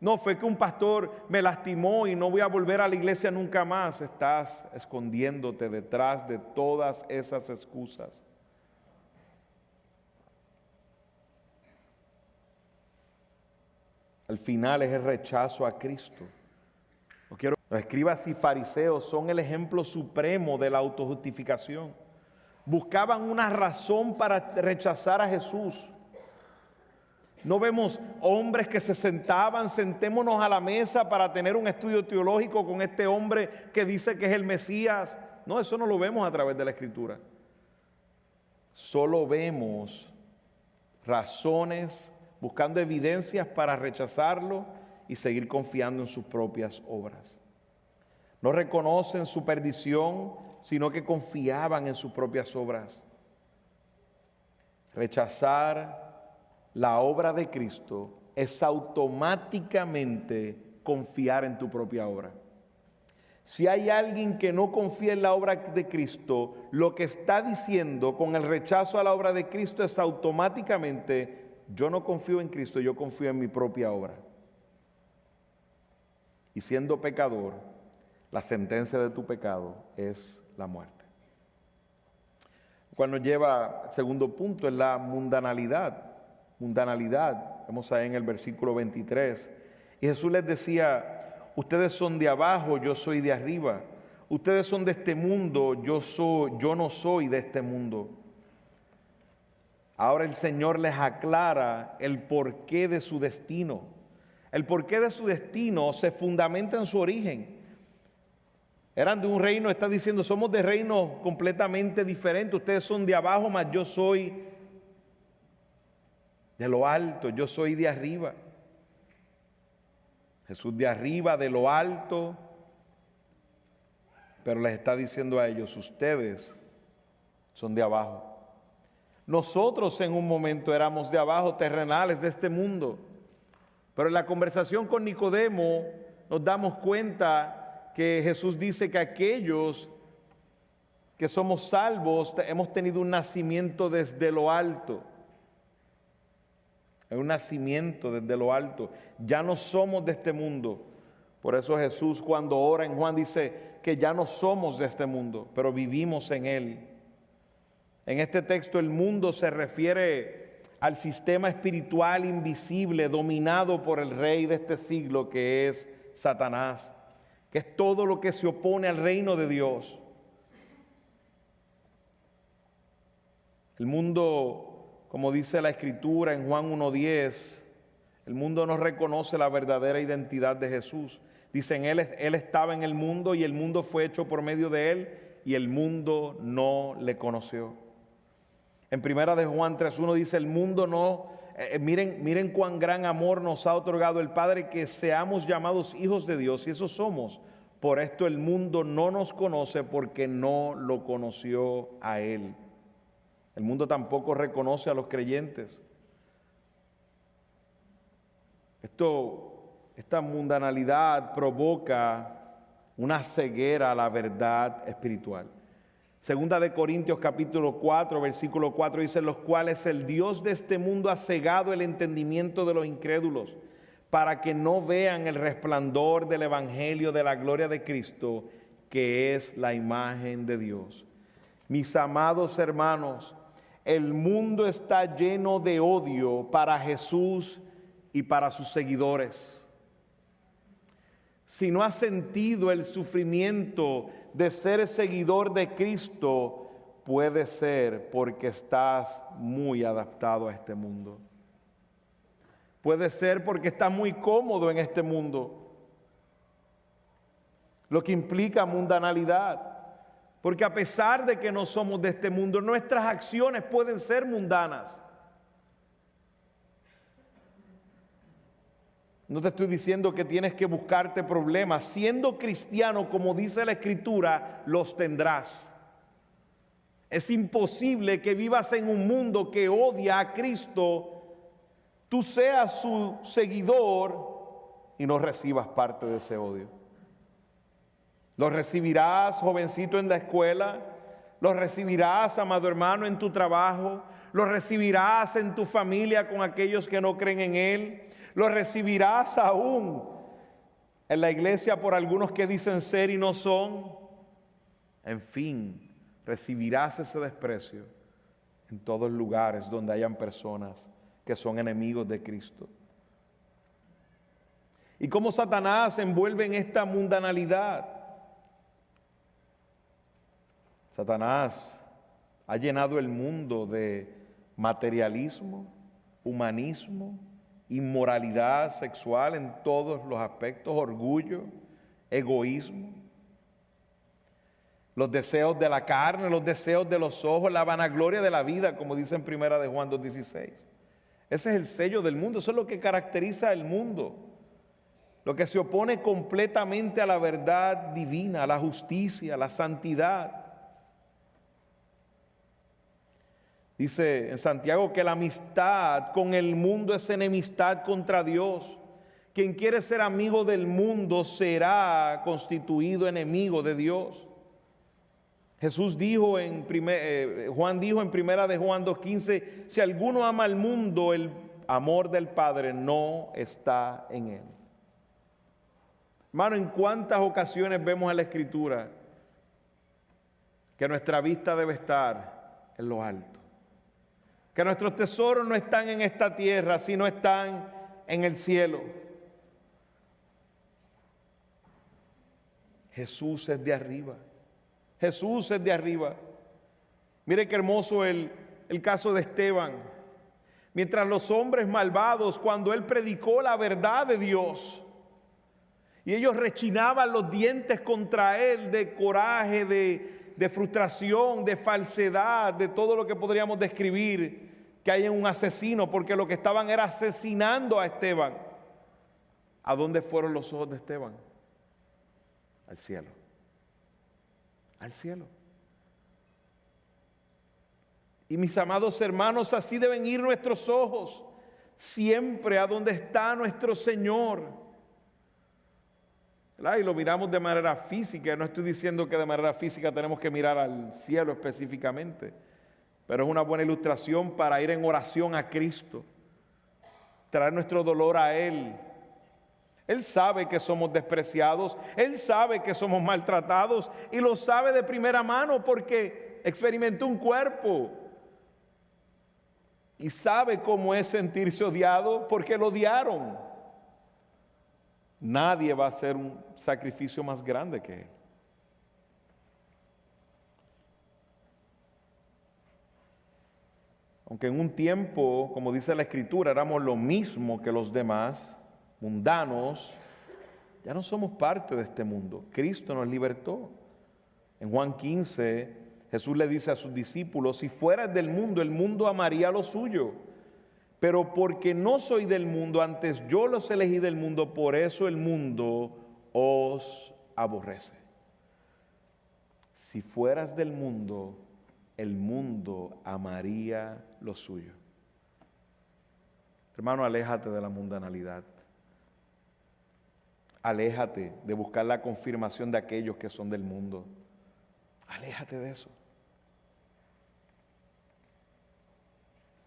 A: No, fue que un pastor me lastimó y no voy a volver a la iglesia nunca más. Estás escondiéndote detrás de todas esas excusas. Al final es el rechazo a Cristo. Los escribas y fariseos son el ejemplo supremo de la autojustificación. Buscaban una razón para rechazar a Jesús. No vemos hombres que se sentaban, sentémonos a la mesa para tener un estudio teológico con este hombre que dice que es el Mesías. No, eso no lo vemos a través de la Escritura. Solo vemos razones, buscando evidencias para rechazarlo y seguir confiando en sus propias obras. No reconocen su perdición, sino que confiaban en sus propias obras. Rechazar la obra de Cristo es automáticamente confiar en tu propia obra. Si hay alguien que no confía en la obra de Cristo, lo que está diciendo con el rechazo a la obra de Cristo es automáticamente, yo no confío en Cristo, yo confío en mi propia obra. Y siendo pecador, la sentencia de tu pecado es la muerte. Cuando lleva, segundo punto, es la mundanalidad. Mundanalidad, vemos ahí en el versículo 23. Y Jesús les decía, ustedes son de abajo, yo soy de arriba. Ustedes son de este mundo, yo no soy de este mundo. Ahora el Señor les aclara el porqué de su destino. El porqué de su destino se fundamenta en su origen. Eran de un reino, está diciendo, somos de reinos completamente diferentes. Ustedes son de abajo, mas yo soy de lo alto, yo soy de arriba. Jesús de arriba, de lo alto, pero les está diciendo a ellos, ustedes son de abajo. Nosotros en un momento éramos de abajo, terrenales de este mundo, pero en la conversación con Nicodemo nos damos cuenta que Jesús dice que aquellos que somos salvos hemos tenido un nacimiento desde lo alto. Es un nacimiento desde lo alto. Ya no somos de este mundo. Por eso Jesús cuando ora en Juan dice que ya no somos de este mundo, pero vivimos en él. En este texto el mundo se refiere al sistema espiritual invisible dominado por el rey de este siglo que es Satanás, que es todo lo que se opone al reino de Dios. El mundo, como dice la Escritura en Juan 1:10, el mundo no reconoce la verdadera identidad de Jesús. Dicen, él estaba en el mundo y el mundo fue hecho por medio de él y el mundo no le conoció. En primera de Juan 3:1 dice, el mundo no, miren cuán gran amor nos ha otorgado el Padre que seamos llamados hijos de Dios y eso somos. Por esto el mundo no nos conoce porque no lo conoció a Él. El mundo tampoco reconoce a los creyentes. Esta mundanalidad provoca una ceguera a la verdad espiritual. Segunda de Corintios capítulo 4, versículo 4 dice: los cuales el Dios de este mundo ha cegado el entendimiento de los incrédulos, para que no vean el resplandor del evangelio de la gloria de Cristo, que es la imagen de Dios. Mis amados hermanos, el mundo está lleno de odio para Jesús y para sus seguidores. Si no has sentido el sufrimiento de ser seguidor de Cristo, puede ser porque estás muy adaptado a este mundo. Puede ser porque estás muy cómodo en este mundo, lo que implica mundanalidad. Porque a pesar de que no somos de este mundo, nuestras acciones pueden ser mundanas. No te estoy diciendo que tienes que buscarte problemas. Siendo cristiano, como dice la Escritura, los tendrás. Es imposible que vivas en un mundo que odia a Cristo, tú seas su seguidor y no recibas parte de ese odio. Lo recibirás, jovencito, en la escuela. Lo recibirás, amado hermano, en tu trabajo. Lo recibirás en tu familia con aquellos que no creen en Él. Lo recibirás aún en la iglesia por algunos que dicen ser y no son. En fin, recibirás ese desprecio en todos lugares donde hayan personas que son enemigos de Cristo. ¿Y cómo Satanás se envuelve en esta mundanalidad? Satanás ha llenado el mundo de materialismo, humanismo, inmoralidad sexual en todos los aspectos, orgullo, egoísmo, los deseos de la carne, los deseos de los ojos, la vanagloria de la vida, como dice en Primera de Juan 2:16. Ese es el sello del mundo, eso es lo que caracteriza al mundo, lo que se opone completamente a la verdad divina, a la justicia, a la santidad. Dice en Santiago que la amistad con el mundo es enemistad contra Dios. Quien quiere ser amigo del mundo será constituido enemigo de Dios. Jesús dijo Juan dijo en Primera de Juan 2:15, si alguno ama al mundo, el amor del Padre no está en él. Hermano, ¿en cuántas ocasiones vemos en la Escritura que nuestra vista debe estar en lo alto? Que nuestros tesoros no están en esta tierra, sino están en el cielo. Jesús es de arriba. Jesús es de arriba. Mire qué hermoso el caso de Esteban. Mientras los hombres malvados, cuando él predicó la verdad de Dios, y ellos rechinaban los dientes contra él de coraje, de frustración, de falsedad, de todo lo que podríamos describir que hay en un asesino, porque lo que estaban era asesinando a Esteban. ¿A dónde fueron los ojos de Esteban? Al cielo. Al cielo. Y mis amados hermanos, así deben ir nuestros ojos siempre a donde está nuestro Señor. ¿Verdad? Y lo miramos de manera física. No estoy diciendo que de manera física tenemos que mirar al cielo específicamente, pero es una buena ilustración para ir en oración a Cristo, traer nuestro dolor a Él. Él sabe que somos despreciados, Él sabe que somos maltratados y lo sabe de primera mano porque experimentó un cuerpo y sabe cómo es sentirse odiado porque lo odiaron. Nadie va a hacer un sacrificio más grande que Él. Aunque en un tiempo, como dice la Escritura, éramos lo mismo que los demás, mundanos, ya no somos parte de este mundo. Cristo nos libertó. En Juan 15, Jesús le dice a sus discípulos, si fueras del mundo, el mundo amaría lo suyo. Pero porque no soy del mundo, antes yo los elegí del mundo, por eso el mundo os aborrece. Si fueras del mundo, el mundo amaría lo suyo. Hermano, aléjate de la mundanalidad. Aléjate de buscar la confirmación de aquellos que son del mundo. Aléjate de eso.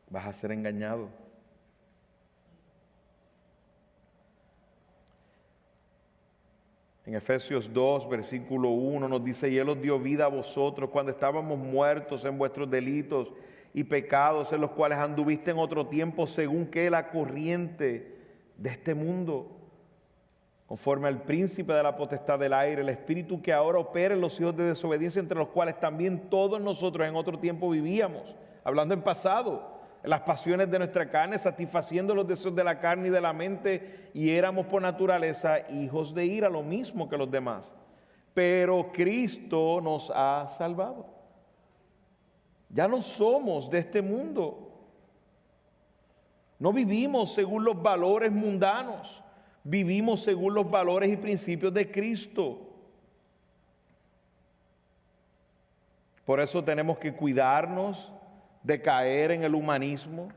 A: Vas a ser engañado. En Efesios 2, versículo 1 nos dice: y Él os dio vida a vosotros cuando estábamos muertos en vuestros delitos y pecados, en los cuales anduviste en otro tiempo según que la corriente de este mundo, conforme al príncipe de la potestad del aire, el espíritu que ahora opera en los hijos de desobediencia, entre los cuales también todos nosotros en otro tiempo vivíamos, hablando en pasado, en las pasiones de nuestra carne, satisfaciendo los deseos de la carne y de la mente, y éramos por naturaleza hijos de ira, lo mismo que los demás. Pero Cristo nos ha salvado. Ya no somos de este mundo. No vivimos según los valores mundanos, vivimos según los valores y principios de Cristo. Por eso tenemos que cuidarnos de caer en el humanismo.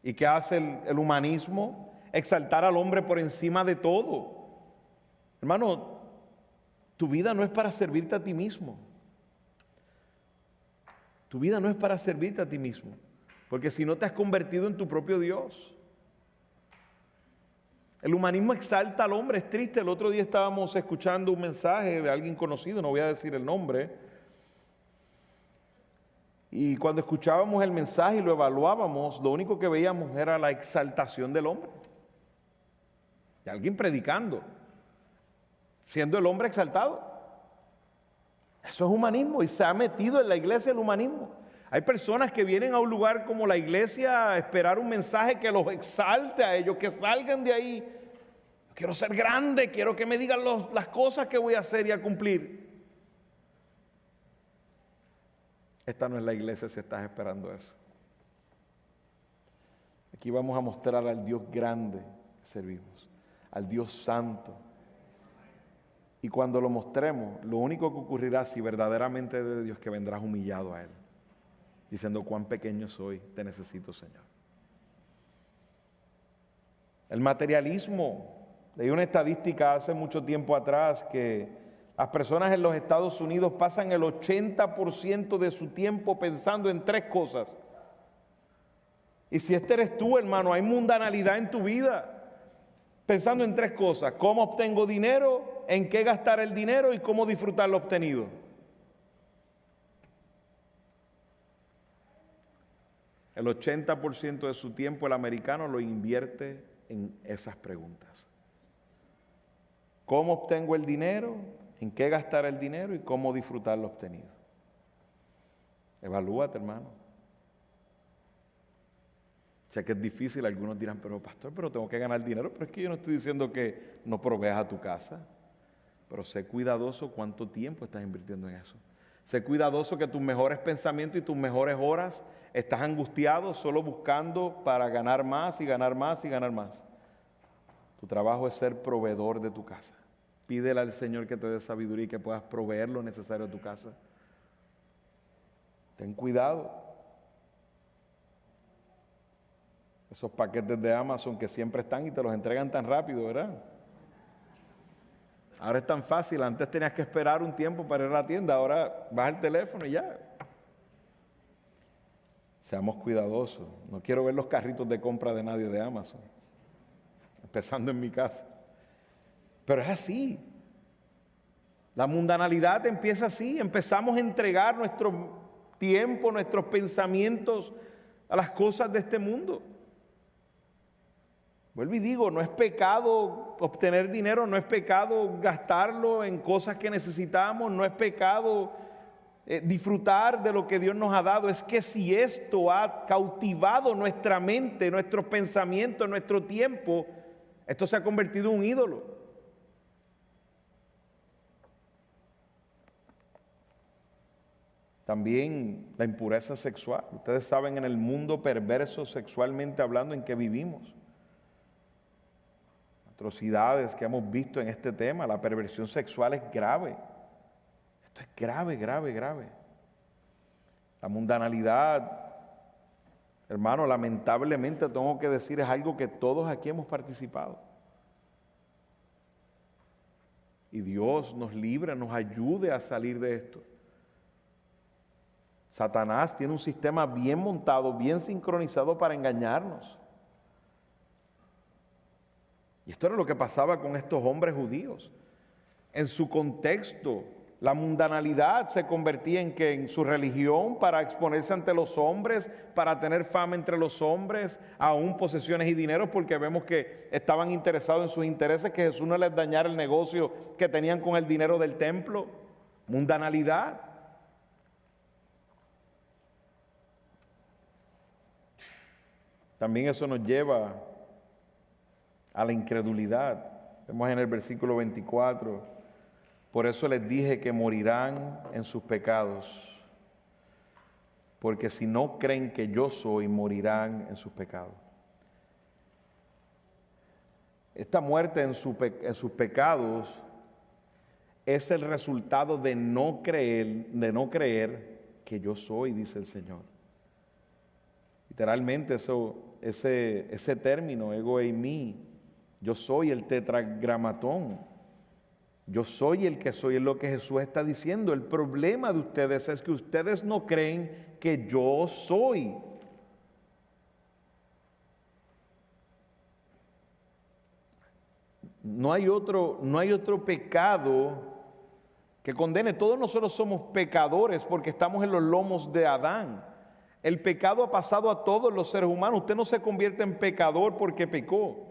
A: ¿Y qué hace el humanismo? Exaltar al hombre por encima de todo. Hermano, tu vida no es para servirte a ti mismo. Tu vida no es para servirte a ti mismo, porque si no te has convertido en tu propio Dios. El humanismo exalta al hombre, es triste. El otro día estábamos escuchando un mensaje de alguien conocido, no voy a decir el nombre, y cuando escuchábamos el mensaje y lo evaluábamos, lo único que veíamos era la exaltación del hombre. De alguien predicando, siendo el hombre exaltado. Eso es humanismo y se ha metido en la iglesia el humanismo. Hay personas que vienen a un lugar como la iglesia a esperar un mensaje que los exalte a ellos, que salgan de ahí. Quiero ser grande, quiero que me digan las cosas que voy a hacer y a cumplir. Esta no es la iglesia si estás esperando eso. Aquí vamos a mostrar al Dios grande que servimos, al Dios santo. Y cuando lo mostremos, lo único que ocurrirá, si verdaderamente es de Dios, que vendrás humillado a Él, diciendo: cuán pequeño soy, te necesito, Señor. El materialismo. Leí una estadística hace mucho tiempo atrás que las personas en los Estados Unidos pasan el 80% de su tiempo pensando en 3 cosas. Y si este eres tú, hermano, hay mundanalidad en tu vida, pensando en 3 cosas: cómo obtengo dinero, en qué gastar el dinero y cómo disfrutar lo obtenido. El 80% de su tiempo el americano lo invierte en esas preguntas. ¿Cómo obtengo el dinero? ¿En qué gastar el dinero? ¿Y cómo disfrutar lo obtenido? Evalúate, hermano. Sé que es difícil, algunos dirán: pero pastor, pero tengo que ganar dinero. Pero es que yo no estoy diciendo que no proveas a tu casa. Pero sé cuidadoso cuánto tiempo estás invirtiendo en eso. Sé cuidadoso que tus mejores pensamientos y tus mejores horas estás angustiado solo buscando para ganar más y ganar más y ganar más. Tu trabajo es ser proveedor de tu casa. Pídele al Señor que te dé sabiduría y que puedas proveer lo necesario a tu casa. Ten cuidado. Esos paquetes de Amazon que siempre están y te los entregan tan rápido, ¿verdad? Ahora es tan fácil. Antes tenías que esperar un tiempo para ir a la tienda. Ahora vas al teléfono y ya. Seamos cuidadosos. No quiero ver los carritos de compra de nadie de Amazon, empezando en mi casa. Pero es así. La mundanalidad empieza así. Empezamos a entregar nuestro tiempo, nuestros pensamientos a las cosas de este mundo. Vuelvo y digo, no es pecado obtener dinero, no es pecado gastarlo en cosas que necesitamos, no es pecado disfrutar de lo que Dios nos ha dado. Es que si esto ha cautivado nuestra mente, nuestros pensamientos, nuestro tiempo, esto se ha convertido en un ídolo. También la impureza sexual. Ustedes saben, en el mundo perverso sexualmente hablando en que vivimos. atrocidades que hemos visto en este tema. La perversión sexual es grave. Esto es grave, grave, grave. La mundanalidad, hermano, lamentablemente tengo que decir, es algo que todos aquí hemos participado. Y Dios nos libre, nos ayude a salir de esto. Satanás tiene un sistema bien montado, bien sincronizado para engañarnos. Y esto era lo que pasaba con estos hombres judíos. En su contexto, la mundanalidad se convertía en su religión para exponerse ante los hombres, para tener fama entre los hombres, aún posesiones y dinero, porque vemos que estaban interesados en sus intereses, que Jesús no les dañara el negocio que tenían con el dinero del templo. Mundanalidad. También eso nos lleva a la incredulidad. Vemos en el versículo 24, por eso les dije que morirán en sus pecados, porque si no creen que yo soy, morirán en sus pecados. Esta muerte en sus pecados es el resultado de no creer que yo soy, dice el Señor. Literalmente ese término, ego eimi, yo soy el tetragramatón, yo soy el que soy, es lo que Jesús está diciendo. El problema de ustedes es que ustedes no creen que yo soy. No hay otro pecado que condene. Todos nosotros somos pecadores porque estamos en los lomos de Adán. El pecado ha pasado a todos los seres humanos. Usted no se convierte en pecador porque pecó.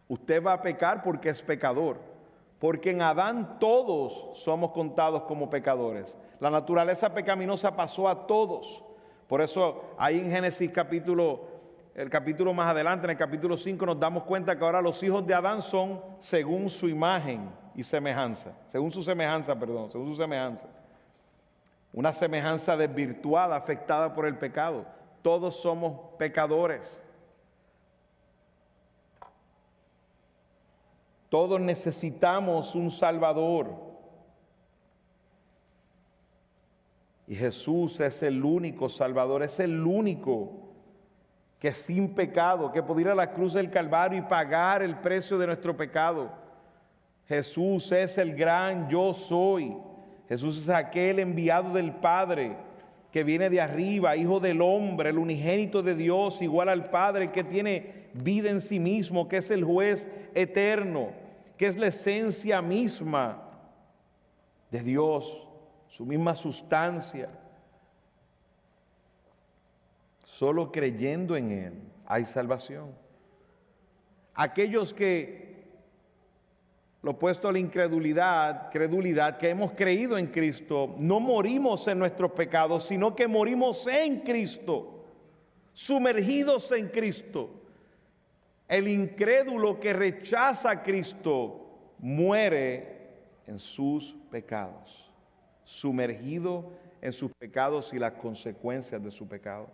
A: Usted va a pecar porque es pecador. Porque en Adán todos somos contados como pecadores. La naturaleza pecaminosa pasó a todos. Por eso ahí en Génesis el capítulo más adelante, en el capítulo 5, nos damos cuenta que ahora los hijos de Adán son según su imagen y semejanza. Según su semejanza. Una semejanza desvirtuada, afectada por el pecado. Todos somos pecadores. Todos necesitamos un Salvador. Y Jesús es el único Salvador, es el único que sin pecado, que puede ir a la cruz del Calvario y pagar el precio de nuestro pecado. Jesús es el gran yo soy. Jesús es aquel enviado del Padre que viene de arriba, Hijo del hombre, el unigénito de Dios, igual al Padre, que tiene vida en sí mismo, que es el juez eterno, que es la esencia misma de Dios, su misma sustancia. Solo creyendo en Él hay salvación. Aquellos que, lo opuesto a la credulidad, que hemos creído en Cristo, no morimos en nuestros pecados, sino que morimos en Cristo, sumergidos en Cristo. El incrédulo que rechaza a Cristo muere en sus pecados, sumergido en sus pecados y las consecuencias de su pecado.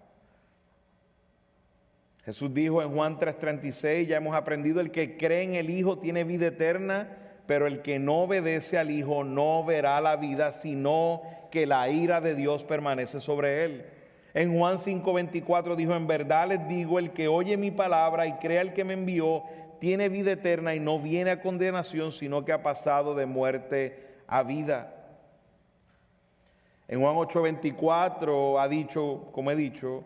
A: Jesús dijo en Juan 3:36, ya hemos aprendido, el que cree en el Hijo tiene vida eterna, pero el que no obedece al Hijo no verá la vida, sino que la ira de Dios permanece sobre él. En Juan 5:24 dijo, en verdad les digo, el que oye mi palabra y crea el que me envió, tiene vida eterna y no viene a condenación, sino que ha pasado de muerte a vida. En Juan 8:24 ha dicho, como he dicho,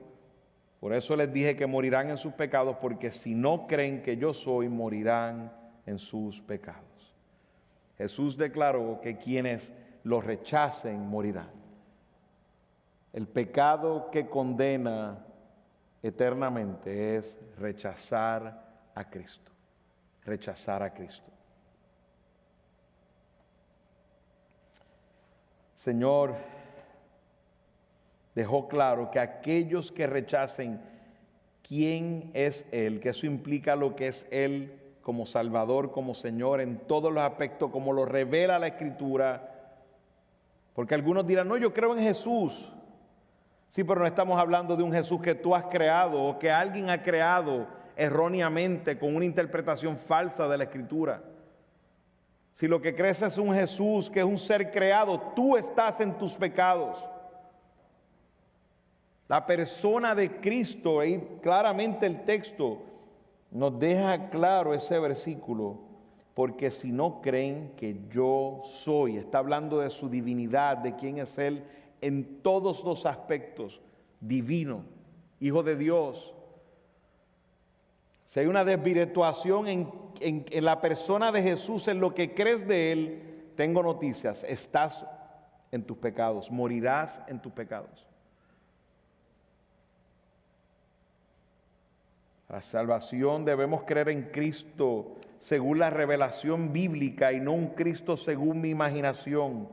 A: por eso les dije que morirán en sus pecados, porque si no creen que yo soy, morirán en sus pecados. Jesús declaró que quienes lo rechacen morirán. El pecado que condena eternamente es rechazar a Cristo. Rechazar a Cristo. Señor dejó claro que aquellos que rechacen quién es Él, que eso implica lo que es Él como Salvador, como Señor, en todos los aspectos, como lo revela la Escritura. Porque algunos dirán, no, yo creo en Jesús. Sí, pero no estamos hablando de un Jesús que tú has creado o que alguien ha creado erróneamente con una interpretación falsa de la Escritura. Si lo que crees es un Jesús, que es un ser creado, tú estás en tus pecados. La persona de Cristo, y claramente el texto nos deja claro ese versículo, porque si no creen que yo soy, está hablando de su divinidad, de quién es Él en todos los aspectos, divino, Hijo de Dios. Si hay una desvirtuación en la persona de Jesús, en lo que crees de Él, tengo noticias, estás en tus pecados, morirás en tus pecados. La salvación debemos creer en Cristo según la revelación bíblica y no un Cristo según mi imaginación.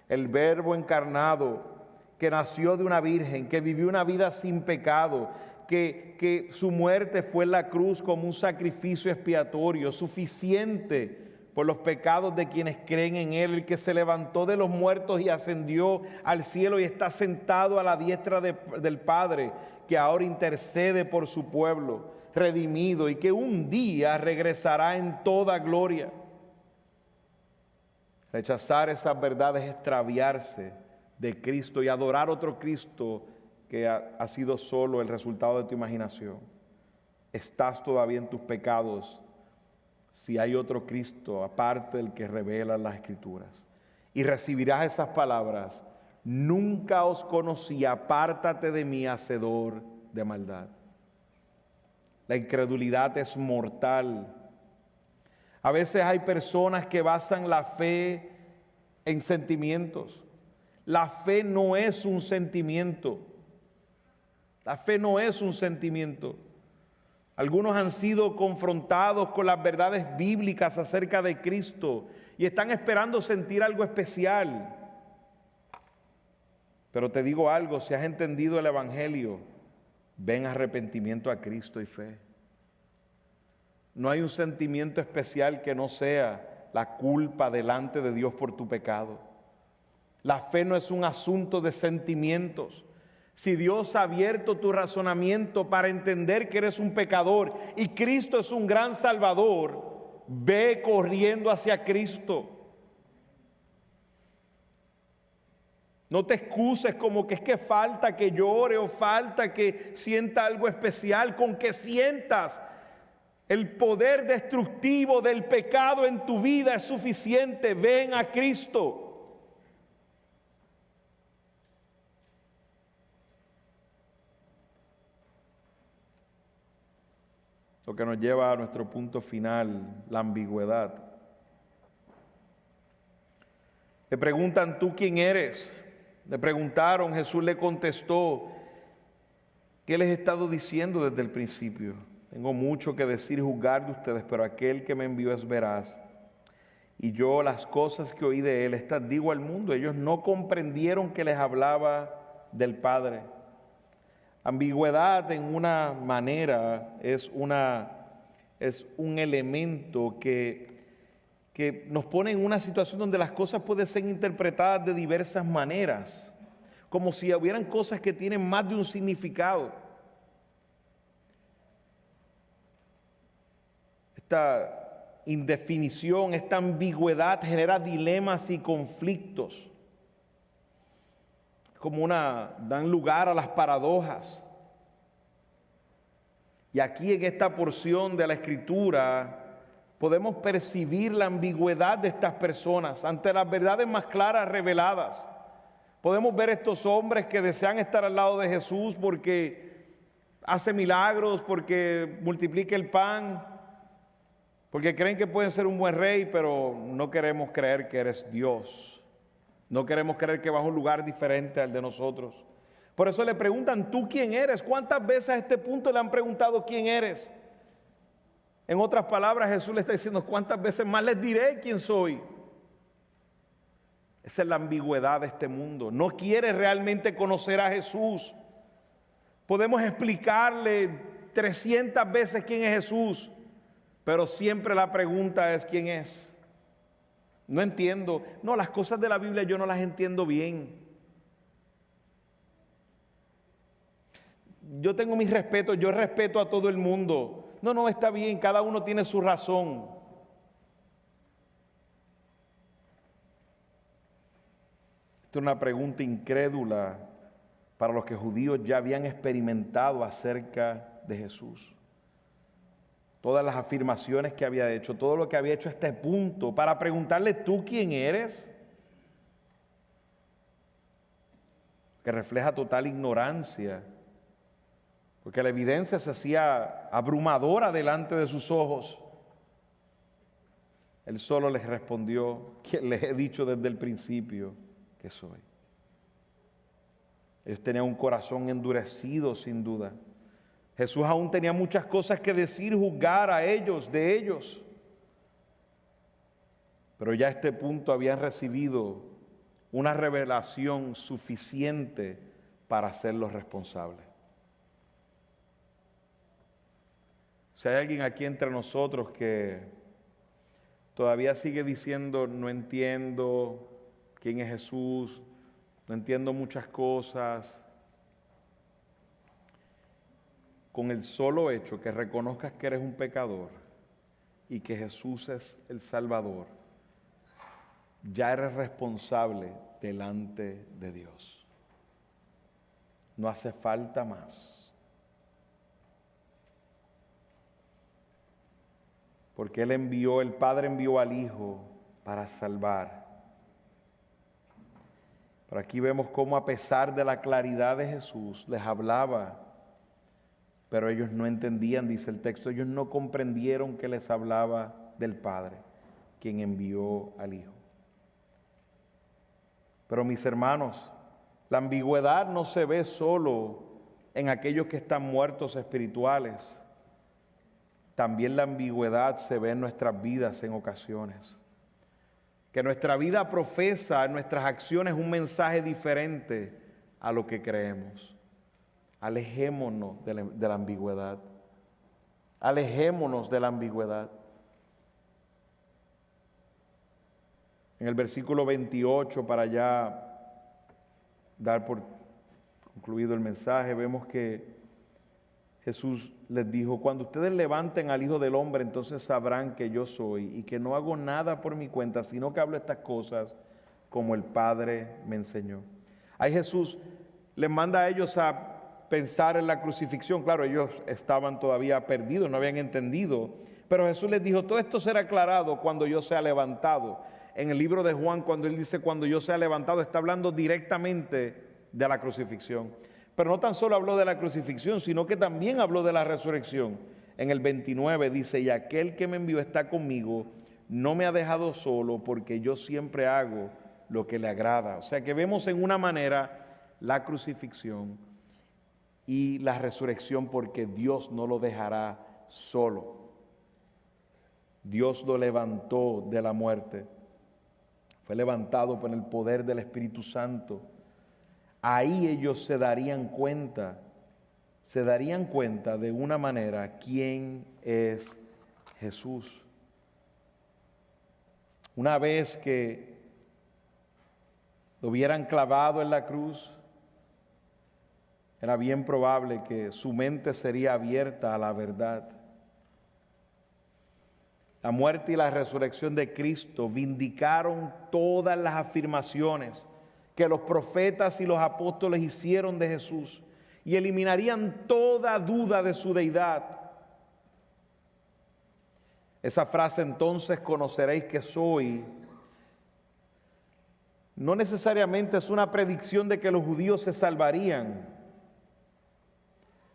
A: El Verbo encarnado que nació de una virgen, que vivió una vida sin pecado, que su muerte fue en la cruz como un sacrificio expiatorio, suficiente por los pecados de quienes creen en Él, el que se levantó de los muertos y ascendió al cielo y está sentado a la diestra del Padre, que ahora intercede por su pueblo redimido y que un día regresará en toda gloria. Rechazar esas verdades es extraviarse de Cristo y adorar otro Cristo que ha sido solo el resultado de tu imaginación. Estás todavía en tus pecados si hay otro Cristo aparte del que revela las Escrituras. Y recibirás esas palabras: nunca os conocí, apártate de mí, hacedor de maldad. La incredulidad es mortal. A veces hay personas que basan la fe en sentimientos. La fe no es un sentimiento. La fe no es un sentimiento. Algunos han sido confrontados con las verdades bíblicas acerca de Cristo y están esperando sentir algo especial. Pero te digo algo, si has entendido el Evangelio, ven arrepentimiento a Cristo y fe. No hay un sentimiento especial que no sea la culpa delante de Dios por tu pecado. La fe no es un asunto de sentimientos. Si Dios ha abierto tu razonamiento para entender que eres un pecador y Cristo es un gran Salvador, ve corriendo hacia Cristo. No te excuses como que es que falta que llore o falta que sienta algo especial. Con que sientas el poder destructivo del pecado en tu vida es suficiente. Ven a Cristo. Lo que nos lleva a nuestro punto final, la ambigüedad. Le preguntan: ¿tú quién eres? Le preguntaron, Jesús le contestó: ¿qué les he estado diciendo desde el principio? Tengo mucho que decir y juzgar de ustedes, pero aquel que me envió es veraz. Y yo las cosas que oí de él, estas digo al mundo. Ellos no comprendieron que les hablaba del Padre. Ambigüedad en una manera es un elemento que nos pone en una situación donde las cosas pueden ser interpretadas de diversas maneras, como si hubieran cosas que tienen más de un significado. Esta indefinición, esta ambigüedad genera dilemas y conflictos. Dan lugar a las paradojas. Y aquí en esta porción de la Escritura podemos percibir la ambigüedad de estas personas ante las verdades más claras reveladas. Podemos ver estos hombres que desean estar al lado de Jesús porque hace milagros, porque multiplica el pan, porque creen que pueden ser un buen rey, pero no queremos creer que eres Dios. No queremos creer que vas a un lugar diferente al de nosotros. Por eso le preguntan: ¿tú quién eres? ¿Cuántas veces a este punto le han preguntado quién eres? En otras palabras, Jesús le está diciendo: ¿cuántas veces más les diré quién soy? Esa es la ambigüedad de este mundo. No quiere realmente conocer a Jesús. Podemos explicarle 300 veces quién es Jesús, pero siempre la pregunta es: ¿quién es? No entiendo. No, las cosas de la Biblia yo no las entiendo bien. Yo tengo mis respetos, yo respeto a todo el mundo, No, no, está bien, cada uno tiene su razón. Esta es una pregunta incrédula para los que judíos ya habían experimentado acerca de Jesús. Todas las afirmaciones que había hecho, todo lo que había hecho hasta este punto, para preguntarle, ¿tú quién eres? Que refleja total ignorancia, porque la evidencia se hacía abrumadora delante de sus ojos. Él solo les respondió, que les he dicho desde el principio que soy. Ellos tenían un corazón endurecido, sin duda. Jesús aún tenía muchas cosas que decir, juzgar a ellos, de ellos. Pero ya a este punto habían recibido una revelación suficiente para hacerlos responsables. Si hay alguien aquí entre nosotros que todavía sigue diciendo, no entiendo quién es Jesús, no entiendo muchas cosas, con el solo hecho que reconozcas que eres un pecador y que Jesús es el Salvador, ya eres responsable delante de Dios. No hace falta más. Porque el Padre envió al Hijo para salvar. Pero aquí vemos cómo a pesar de la claridad de Jesús, les hablaba, pero ellos no entendían, dice el texto, ellos no comprendieron que les hablaba del Padre, quien envió al Hijo. Pero mis hermanos, la ambigüedad no se ve solo en aquellos que están muertos espirituales. También la ambigüedad se ve en nuestras vidas en ocasiones. Que nuestra vida profesa en nuestras acciones un mensaje diferente a lo que creemos. Alejémonos de la ambigüedad. Alejémonos de la ambigüedad. En el versículo 28, para ya dar por concluido el mensaje, vemos que Jesús les dijo, cuando ustedes levanten al Hijo del Hombre, entonces sabrán que yo soy y que no hago nada por mi cuenta, sino que hablo estas cosas como el Padre me enseñó. Ahí Jesús les manda a ellos a pensar en la crucifixión. Claro, ellos estaban todavía perdidos, no habían entendido, pero Jesús les dijo, todo esto será aclarado cuando yo sea levantado. En el libro de Juan, cuando él dice cuando yo sea levantado, está hablando directamente de la crucifixión. Pero no tan solo habló de la crucifixión, sino que también habló de la resurrección. En el 29 dice, y aquel que me envió está conmigo, no me ha dejado solo, porque yo siempre hago lo que le agrada. O sea que vemos en una manera la crucifixión y la resurrección, porque Dios no lo dejará solo. Dios lo levantó de la muerte. Fue levantado por el poder del Espíritu Santo. Ahí ellos se darían cuenta de una manera quién es Jesús. Una vez que lo hubieran clavado en la cruz, era bien probable que su mente sería abierta a la verdad. La muerte y la resurrección de Cristo vindicaron todas las afirmaciones que los profetas y los apóstoles hicieron de Jesús y eliminarían toda duda de su deidad. Esa frase, entonces conoceréis que soy, no necesariamente es una predicción de que los judíos se salvarían,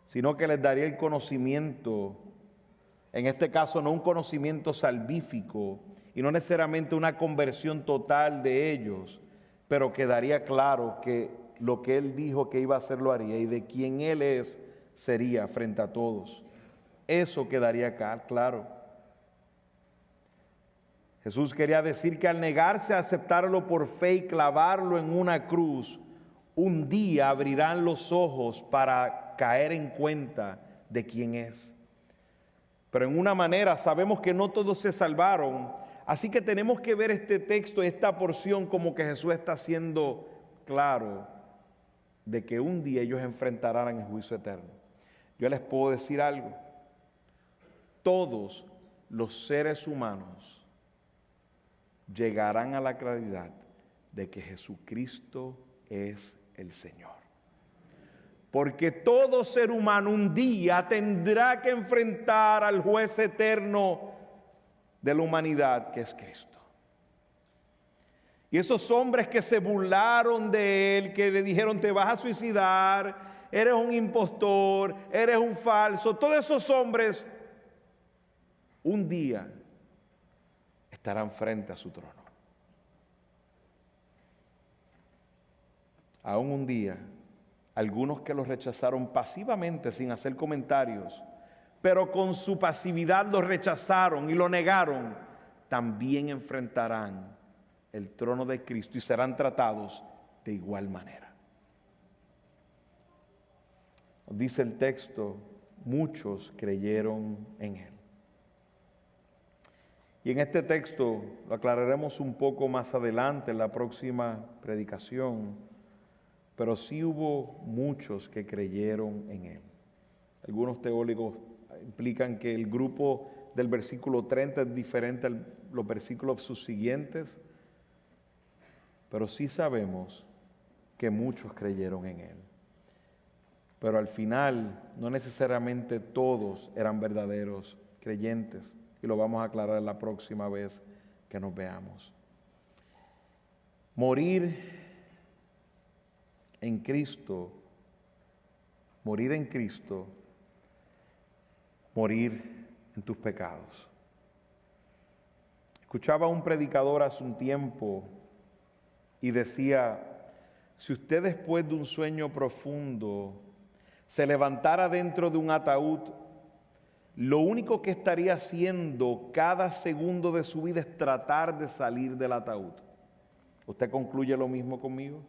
A: sino que les daría el conocimiento, en este caso no un conocimiento salvífico y no necesariamente una conversión total de ellos, pero quedaría claro que lo que Él dijo que iba a hacer lo haría y de quién Él es sería frente a todos. Eso quedaría claro. Jesús quería decir que al negarse a aceptarlo por fe y clavarlo en una cruz, un día abrirán los ojos para caer en cuenta de quién es. Pero en una manera sabemos que no todos se salvaron. Así que tenemos que ver este texto, esta porción, como que Jesús está haciendo claro de que un día ellos enfrentarán el juicio eterno. Yo les puedo decir algo. todos los seres humanos llegarán a la claridad de que Jesucristo es el Señor. Porque todo ser humano un día tendrá que enfrentar al juez eterno de la humanidad, que es Cristo. Y esos hombres que se burlaron de él, que le dijeron te vas a suicidar, eres un impostor, eres un falso, todos esos hombres un día estarán frente a su trono. Aún un día, algunos que los rechazaron pasivamente sin hacer comentarios, pero con su pasividad lo rechazaron y lo negaron, también enfrentarán el trono de Cristo y serán tratados de igual manera. Dice el texto, muchos creyeron en él. Y en este texto lo aclararemos un poco más adelante en la próxima predicación, pero sí hubo muchos que creyeron en él. Algunos teólogos implican que el grupo del versículo 30 es diferente a los versículos subsiguientes, pero sí sabemos que muchos creyeron en él. Pero al final, no necesariamente todos eran verdaderos creyentes, y lo vamos a aclarar la próxima vez que nos veamos. Morir en Cristo, morir en tus pecados. Escuchaba a un predicador hace un tiempo y decía, si usted después de un sueño profundo se levantara dentro de un ataúd, lo único que estaría haciendo cada segundo de su vida es tratar de salir del ataúd. ¿Usted concluye lo mismo conmigo?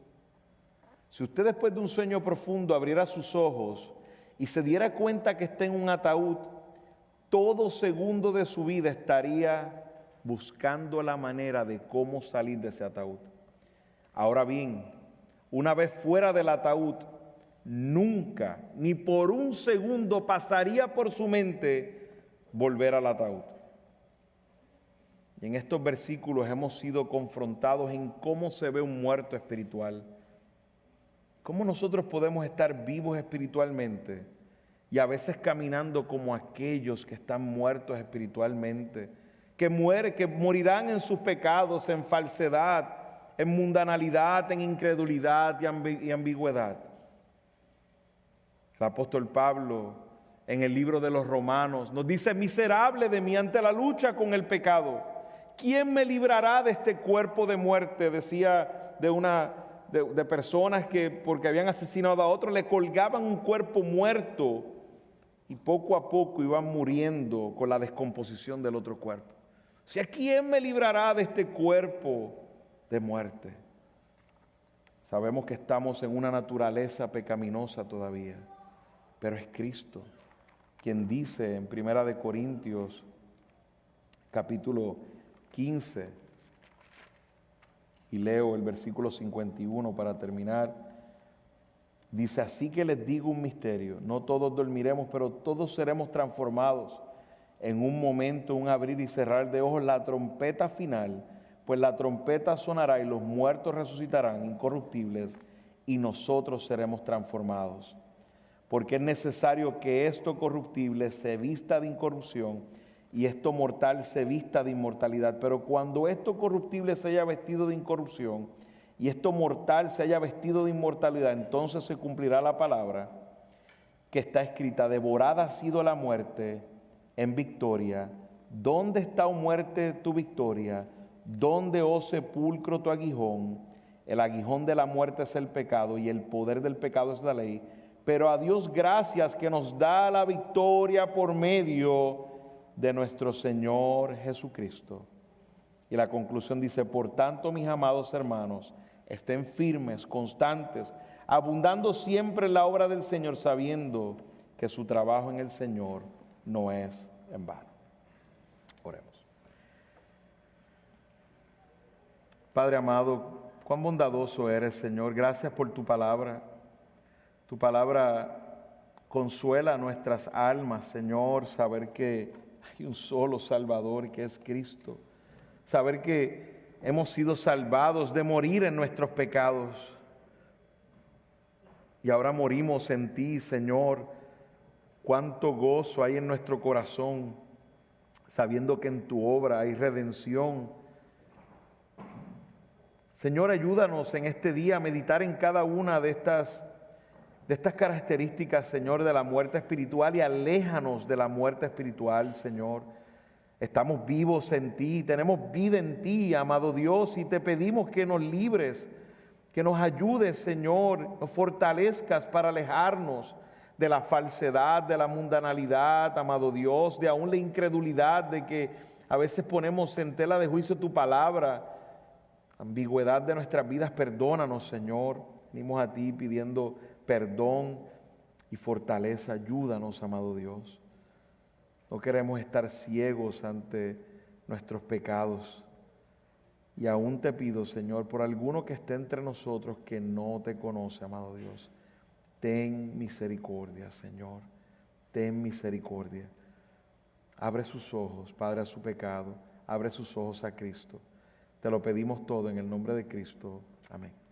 A: Si usted después de un sueño profundo abriera sus ojos y se diera cuenta que está en un ataúd, todo segundo de su vida estaría buscando la manera de cómo salir de ese ataúd. Ahora bien, una vez fuera del ataúd, nunca, ni por un segundo pasaría por su mente volver al ataúd. Y en estos versículos hemos sido confrontados en cómo se ve un muerto espiritual. ¿Cómo nosotros podemos estar vivos espiritualmente y a veces caminando como aquellos que están muertos espiritualmente, que morirán en sus pecados, en falsedad, en mundanalidad, en incredulidad y ambigüedad? El apóstol Pablo, en el libro de los Romanos, nos dice, miserable de mí ante la lucha con el pecado. ¿Quién me librará de este cuerpo de muerte? Decía de personas que porque habían asesinado a otro, le colgaban un cuerpo muerto y poco a poco iban muriendo con la descomposición del otro cuerpo. O sea, ¿quién me librará de este cuerpo de muerte? Sabemos que estamos en una naturaleza pecaminosa todavía, pero es Cristo quien dice en 1 Corintios capítulo 15, y leo el versículo 51 para terminar, dice, así que les digo un misterio, no todos dormiremos, pero todos seremos transformados en un momento, un abrir y cerrar de ojos, la trompeta final, pues la trompeta sonará y los muertos resucitarán incorruptibles y nosotros seremos transformados. Porque es necesario que esto corruptible se vista de incorrupción y esto mortal se vista de inmortalidad. Pero cuando esto corruptible se haya vestido de incorrupción y esto mortal se haya vestido de inmortalidad, entonces se cumplirá la palabra que está escrita, devorada ha sido la muerte en victoria. ¿Dónde está, oh muerte, tu victoria? ¿Dónde, oh sepulcro, tu aguijón? El aguijón de la muerte es el pecado y el poder del pecado es la ley. Pero a Dios gracias que nos da la victoria por medio de nuestro Señor Jesucristo. Y la conclusión dice, por tanto, mis amados hermanos, estén firmes, constantes, abundando siempre en la obra del Señor, sabiendo que su trabajo en el Señor no es en vano. Oremos. Padre amado, cuán bondadoso eres, Señor. Gracias por tu palabra. Tu palabra consuela nuestras almas, Señor, saber que Hay un solo Salvador que es Cristo. Saber que hemos sido salvados de morir en nuestros pecados. Y ahora morimos en ti, Señor. Cuánto gozo hay en nuestro corazón, sabiendo que en tu obra hay redención. Señor, ayúdanos en este día a meditar en cada una de estas características, Señor, de la muerte espiritual, y aléjanos de la muerte espiritual, Señor. Estamos vivos en ti, tenemos vida en ti, amado Dios, y te pedimos que nos libres, que nos ayudes, Señor, nos fortalezcas para alejarnos de la falsedad, de la mundanalidad, amado Dios, de aún la incredulidad, de que a veces ponemos en tela de juicio tu palabra, ambigüedad de nuestras vidas. Perdónanos, Señor. Venimos a ti pidiendo perdón y fortaleza. Ayúdanos, amado Dios. No queremos estar ciegos ante nuestros pecados. Y aún te pido, Señor, por alguno que esté entre nosotros que no te conoce, amado Dios, ten misericordia, Señor. Ten misericordia. Abre sus ojos, Padre, a su pecado. Abre sus ojos a Cristo. Te lo pedimos todo en el nombre de Cristo. Amén.